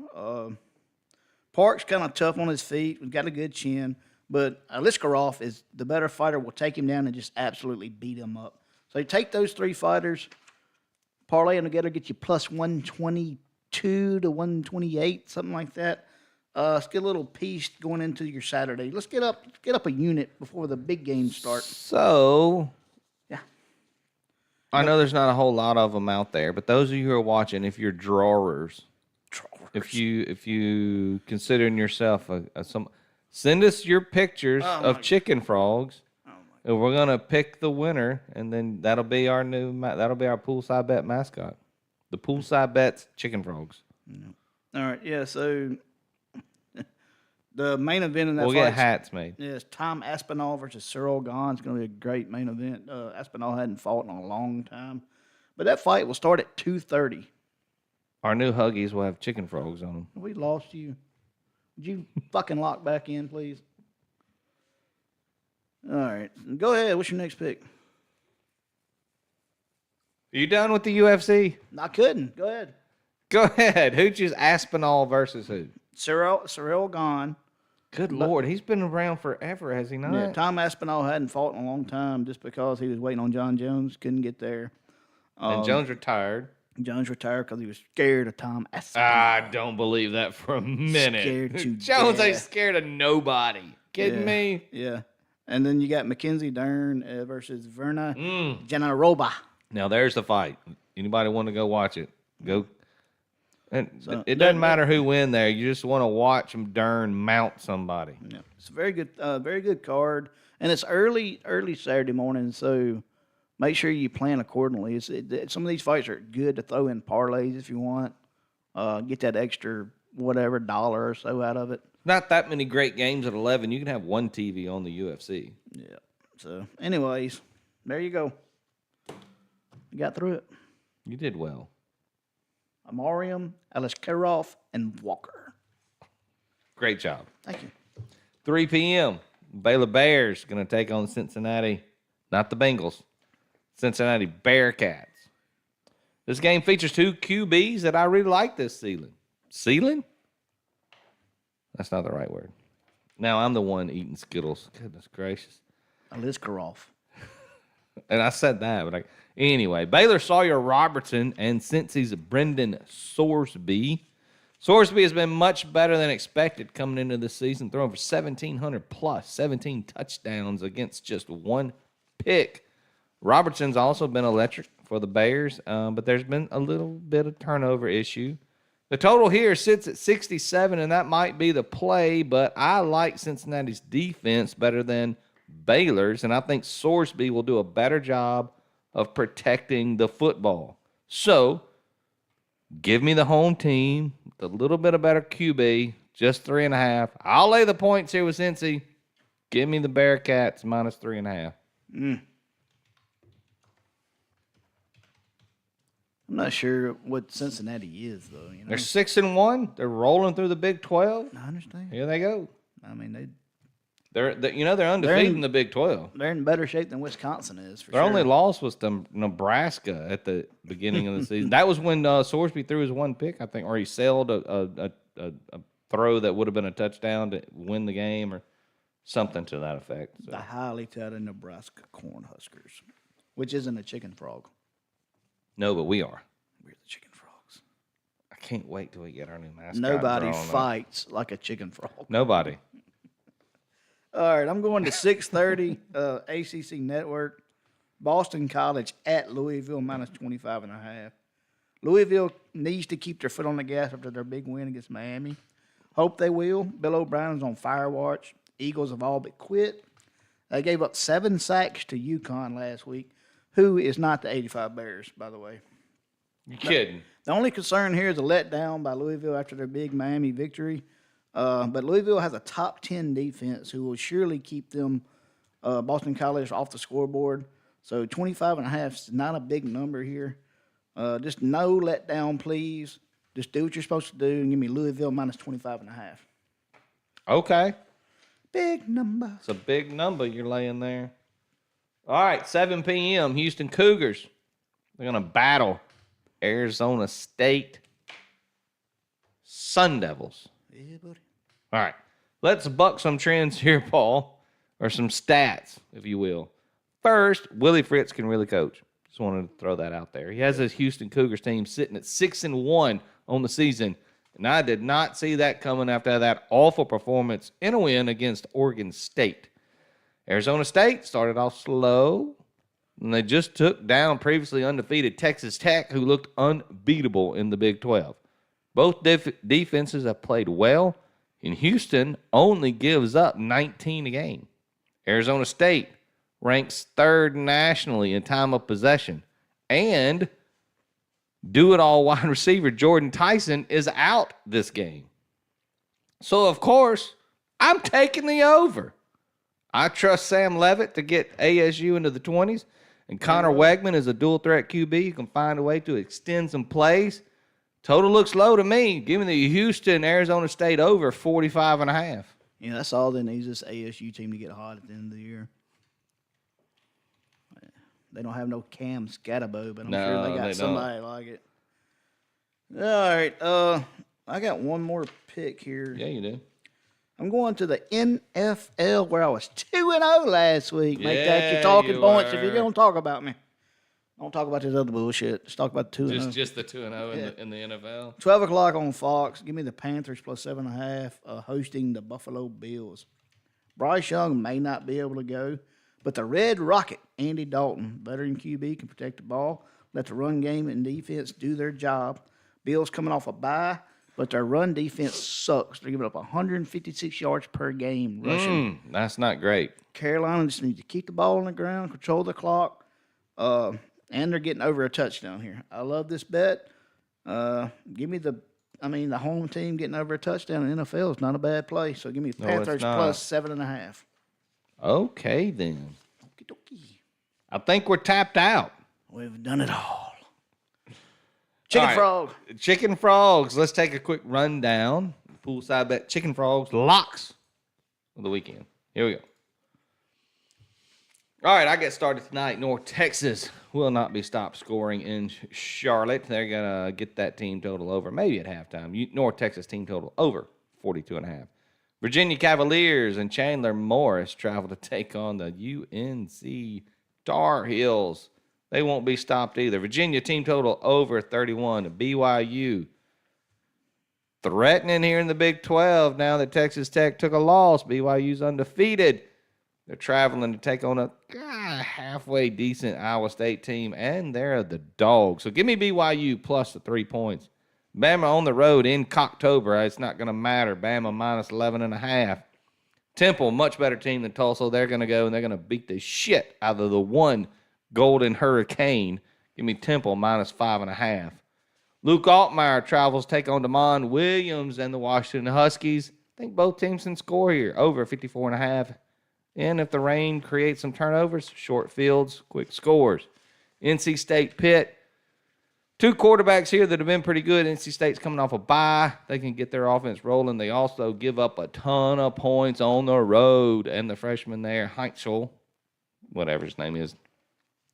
Park's kind of tough on his feet. We've got a good chin. But Aliskarov is the better fighter. Will take him down and just absolutely beat him up. So you take those 3 fighters, parlay them together, get you plus 122 to 128, something like that. Let's get a little piece going into your Saturday. Let's get up a unit before the big games start. So, yeah, I know there's not a whole lot of them out there, but those of you who are watching, if you're drawers, if you considering yourself send us your pictures of chicken frogs, and we're gonna pick the winner, and then that'll be our poolside bet mascot, the PoolSideBets chicken frogs. All right, yeah. So the main event in that we'll fight, get hats made. Yeah, it's Tom Aspinall versus Cyril Gahn. It's going to be a great main event. Aspinall hadn't fought in a long time, but that fight will start at 2:30. Our new Huggies will have chicken frogs on them. We lost you. Would you fucking lock back in, please? All right, go ahead. What's your next pick? Are you done with the UFC? I couldn't. Go ahead. Go ahead. Who choose Aspinall versus who? Cyril Gahn. Good Lord, he's been around forever, has he not? Yeah, Tom Aspinall hadn't fought in a long time just because he was waiting on John Jones. Couldn't get there. And Jones retired. Jones retired because he was scared of Tom Aspinall. I don't believe that for a minute. Scared to Jones death. ain't scared of nobody. Kidding me? Yeah. And then you got Mackenzie Dern versus Verna Janaroba. Now there's the fight. Anybody want to go watch it? Go. And So, it doesn't matter who win there. You just want to watch Dern mount somebody. Yeah, it's a very good card, and it's early Saturday morning. So make sure you plan accordingly. Some of these fights are good to throw in parlays if you want. Get that extra whatever $1 or so out of it. Not that many great games at 11. You can have one TV on the UFC. Yeah. So, anyways, there you go. You got through it. You did well. Amarium, Aliskerov, and Walker. Great job. Thank you. 3 p.m. Baylor Bears going to take on Cincinnati, not the Bengals, Cincinnati Bearcats. This game features 2 QBs that I really like this ceiling. Ceiling? That's not the right word. Now I'm the one eating Skittles. Goodness gracious. Aliskerov. And I said that, but anyway, Baylor Sawyer Robertson and Cincy's Brendan Sorsby. Sorsby has been much better than expected coming into this season, throwing for 1,700 plus, 17 touchdowns against just 1 pick. Robertson's also been electric for the Bears, but there's been a little bit of turnover issue. The total here sits at 67, and that might be the play, but I like Cincinnati's defense better than Baylor's, and I think Sorsby will do a better job of protecting the football. So, give me the home team, with a little bit of better QB, just 3.5. I'll lay the points here with Cincy. Give me the Bearcats minus 3.5. I'm not sure what Cincinnati is, though. You know? They're 6-1. They're rolling through the Big 12. I understand. Here they go. I mean, They're undefeated in the Big 12. they're in better shape than Wisconsin is, for Their sure. only loss was to Nebraska at the beginning of the season. That was when Sorsby threw his 1 pick, I think, or he sailed a throw that would have been a touchdown to win the game or something to that effect. So. The highly touted Nebraska Cornhuskers, which isn't a chicken frog. No, but we are. We're the chicken frogs. I can't wait till we get our new mascot. Nobody drawn up. fights like a chicken frog. Nobody. All right, I'm going to 6:30 ACC Network. Boston College at Louisville minus 25.5. Louisville needs to keep their foot on the gas after their big win against Miami. Hope they will. Bill O'Brien's on fire watch. Eagles have all but quit. They gave up 7 sacks to UConn last week, who is not the 85 Bears, by the way. You kidding? The only concern here is a letdown by Louisville after their big Miami victory. But Louisville has a top 10 defense who will surely keep them, Boston College, off the scoreboard. So 25.5 is not a big number here. Just no letdown, please. Just do what you're supposed to do and give me Louisville minus 25.5. Okay. Big number. It's a big number you're laying there. All right, 7 p.m., Houston Cougars. They're going to battle Arizona State Sun Devils. Yeah, buddy. All right, let's buck some trends here, Paul, or some stats, if you will. First, Willie Fritz can really coach. Just wanted to throw that out there. He has his Houston Cougars team sitting at 6-1 on the season, and I did not see that coming after that awful performance in a win against Oregon State. Arizona State started off slow, and they just took down previously undefeated Texas Tech, who looked unbeatable in the Big 12. Both defenses have played well, and Houston only gives up 19 a game. Arizona State ranks 3rd nationally in time of possession, and do-it-all wide receiver Jordan Tyson is out this game. So, of course, I'm taking the over. I trust Sam Levitt to get ASU into the 20s, and Connor Wegman is a dual-threat QB who can find a way to extend some plays. Total looks low to me. Give me the Houston, Arizona State over 45.5. Yeah, that's all they need is this ASU team to get hot at the end of the year. They don't have no Cam Scatterbo, but I'm sure they got somebody like it. All right, I got one more pick here. Yeah, you do. I'm going to the NFL where I was 2-0 last week. Make that your talking points if you're going to talk about me. Don't talk about this other bullshit. Let's talk about the 2-0. Just the 2-0 in the NFL. 12 o'clock on Fox. Give me the Panthers plus 7.5, hosting the Buffalo Bills. Bryce Young may not be able to go, but the Red Rocket, Andy Dalton, veteran QB, can protect the ball, let the run game and defense do their job. Bills coming off a bye, but their run defense sucks. They're giving up 156 yards per game rushing. That's not great. Carolina just needs to keep the ball on the ground, control the clock, and they're getting over a touchdown here. I love this bet. Give me the home team getting over a touchdown in the NFL is not a bad play. So give me Panthers plus 7.5. Okay, then. Okie dokie. I think we're tapped out. We've done it all. Frog. Chicken frogs. Let's take a quick rundown. Poolside bet chicken frogs locks of the weekend. Here we go. All right, I get started tonight. North Texas will not be stopped scoring in Charlotte. They're going to get that team total over, maybe at halftime. North Texas team total over 42.5. Virginia Cavaliers and Chandler Morris travel to take on the UNC Tar Heels. They won't be stopped either. Virginia team total over 31. BYU threatening here in the Big 12 now that Texas Tech took a loss. BYU's undefeated. They're traveling to take on a halfway decent Iowa State team, and they're the dogs. So give me BYU plus the 3 points. Bama on the road in Cocktober. It's not going to matter. Bama minus 11.5. Temple, much better team than Tulsa. They're going to go, and they're going to beat the shit out of the one Golden Hurricane. Give me Temple minus 5.5. Luke Altmaier travels take on Damon Williams and the Washington Huskies. I think both teams can score here. Over 54.5. And if the rain creates some turnovers, short fields, quick scores. NC State Pitt. 2 quarterbacks here that have been pretty good. NC State's coming off a bye. They can get their offense rolling. They also give up a ton of points on the road. And the freshman there, Heinzel, whatever his name is,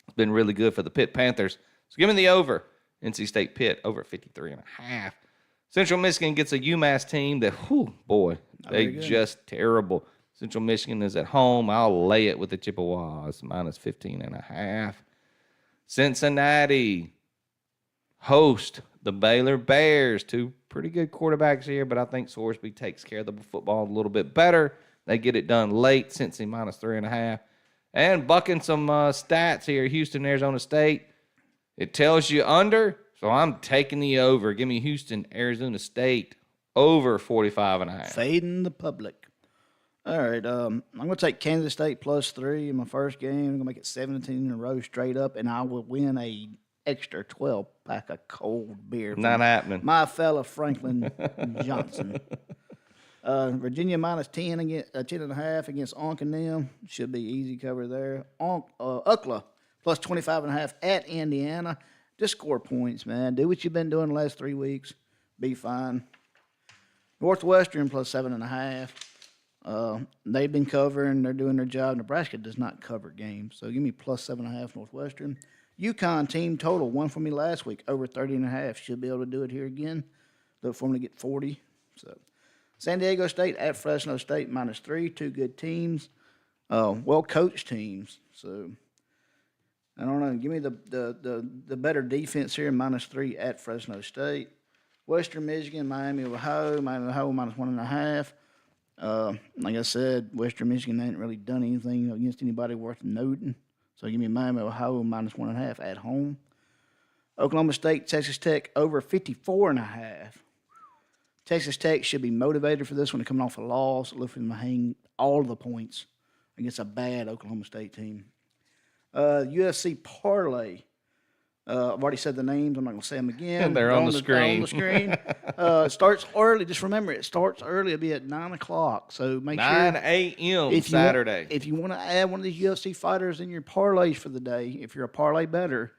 has been really good for the Pitt Panthers. So give me the over. NC State Pitt over 53.5. Central Michigan gets a UMass team that, they just terrible. Central Michigan is at home. I'll lay it with the Chippewas, minus 15.5. Cincinnati host the Baylor Bears. 2 pretty good quarterbacks here, but I think Sorsby takes care of the football a little bit better. They get it done late. Cincy minus 3.5. And bucking some stats here. Houston, Arizona State. It tells you under, so I'm taking the over. Give me Houston, Arizona State over 45.5. Fading the public. All right, I'm going to take Kansas State plus 3 in my first game. I'm going to make it 17 in a row straight up, and I will win a extra 12-pack of cold beer. Not happening. My fella Franklin Johnson. Virginia minus 10 against 10.5 against Onk and them. Should be easy cover there. UCLA plus 25.5 at Indiana. Just score points, man. Do what you've been doing the last 3 weeks. Be fine. Northwestern plus 7.5. They've been covering. They're doing their job. Nebraska does not cover games. So give me plus 7.5 Northwestern. UConn team total won for me last week. Over 30.5. Should be able to do it here again. Look for them to get 40. So San Diego State at Fresno State minus 3. 2 good teams. Well-coached teams. So I don't know. Give me the better defense here. Minus 3 at Fresno State. Western Michigan, Miami, Ohio. Miami, Ohio minus 1.5. Like I said, Western Michigan ain't really done anything against anybody worth noting. So give me Miami, Ohio, minus 1.5 at home. Oklahoma State, Texas Tech, over 54.5. Texas Tech should be motivated for this one. They're coming off a loss. Look for them to hang all the points against a bad Oklahoma State team. UFC parlay. I've already said the names. I'm not going to say them again. They're on the screen. It starts early. Just remember, it starts early. It'll be at 9 o'clock. So make 9 a.m. Saturday. If you want to add one of these UFC fighters in your parlays for the day, if you're a parlay bettor,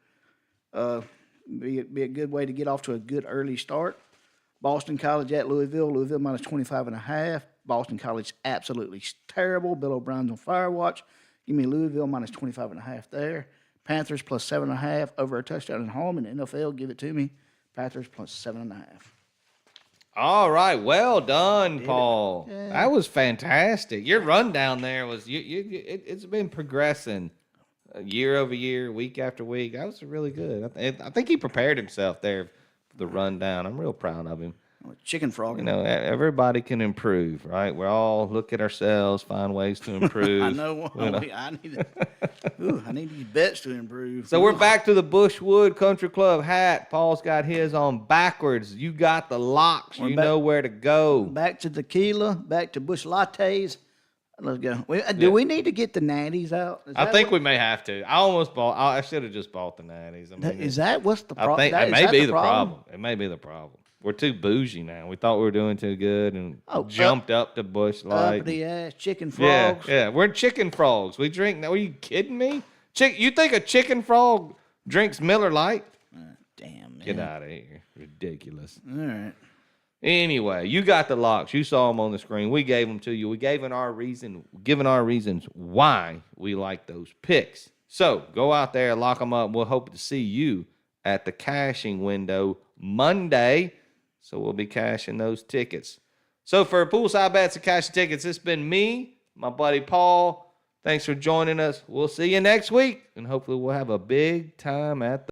be a good way to get off to a good early start. Boston College at Louisville. Louisville minus 25.5. Boston College absolutely terrible. Bill O'Brien's on fire watch. Give me Louisville minus 25.5 there. Panthers plus 7.5 over a touchdown at home. In the NFL, give it to me. Panthers plus 7.5. All right, well done, Paul. Yeah. That was fantastic. Your rundown there was it's been progressing year over year, week after week. That was really good. I think he prepared himself there for the rundown. I'm real proud of him. Chicken frog. You know, everybody can improve, right? We all look at ourselves, find ways to improve. I know. I need these bets to improve. So we're back to the Bushwood Country Club hat. Paul's got his on backwards. You got the locks. You know where to go. Back to tequila. Back to Bush lattes. Let's go. Do we need to get the natties out? I think we may have to. I should have just bought the natties. I mean, what's the problem? I think it may be the problem. It may be the problem. We're too bougie now. We thought we were doing too good and jumped up to Bush Light. Uppity ass chicken frogs. Yeah. We're chicken frogs. We drink now. Are you kidding me? You think a chicken frog drinks Miller Lite? Damn, man. Get out of here. Ridiculous. All right. Anyway, you got the locks. You saw them on the screen. We gave them to you. We given our reasons why we like those picks. So go out there, lock them up. We'll hope to see you at the cashing window Monday. So we'll be cashing those tickets. So for Poolside Bets and Cashing Tickets, it's been me, my buddy Paul. Thanks for joining us. We'll see you next week, and hopefully we'll have a big time at the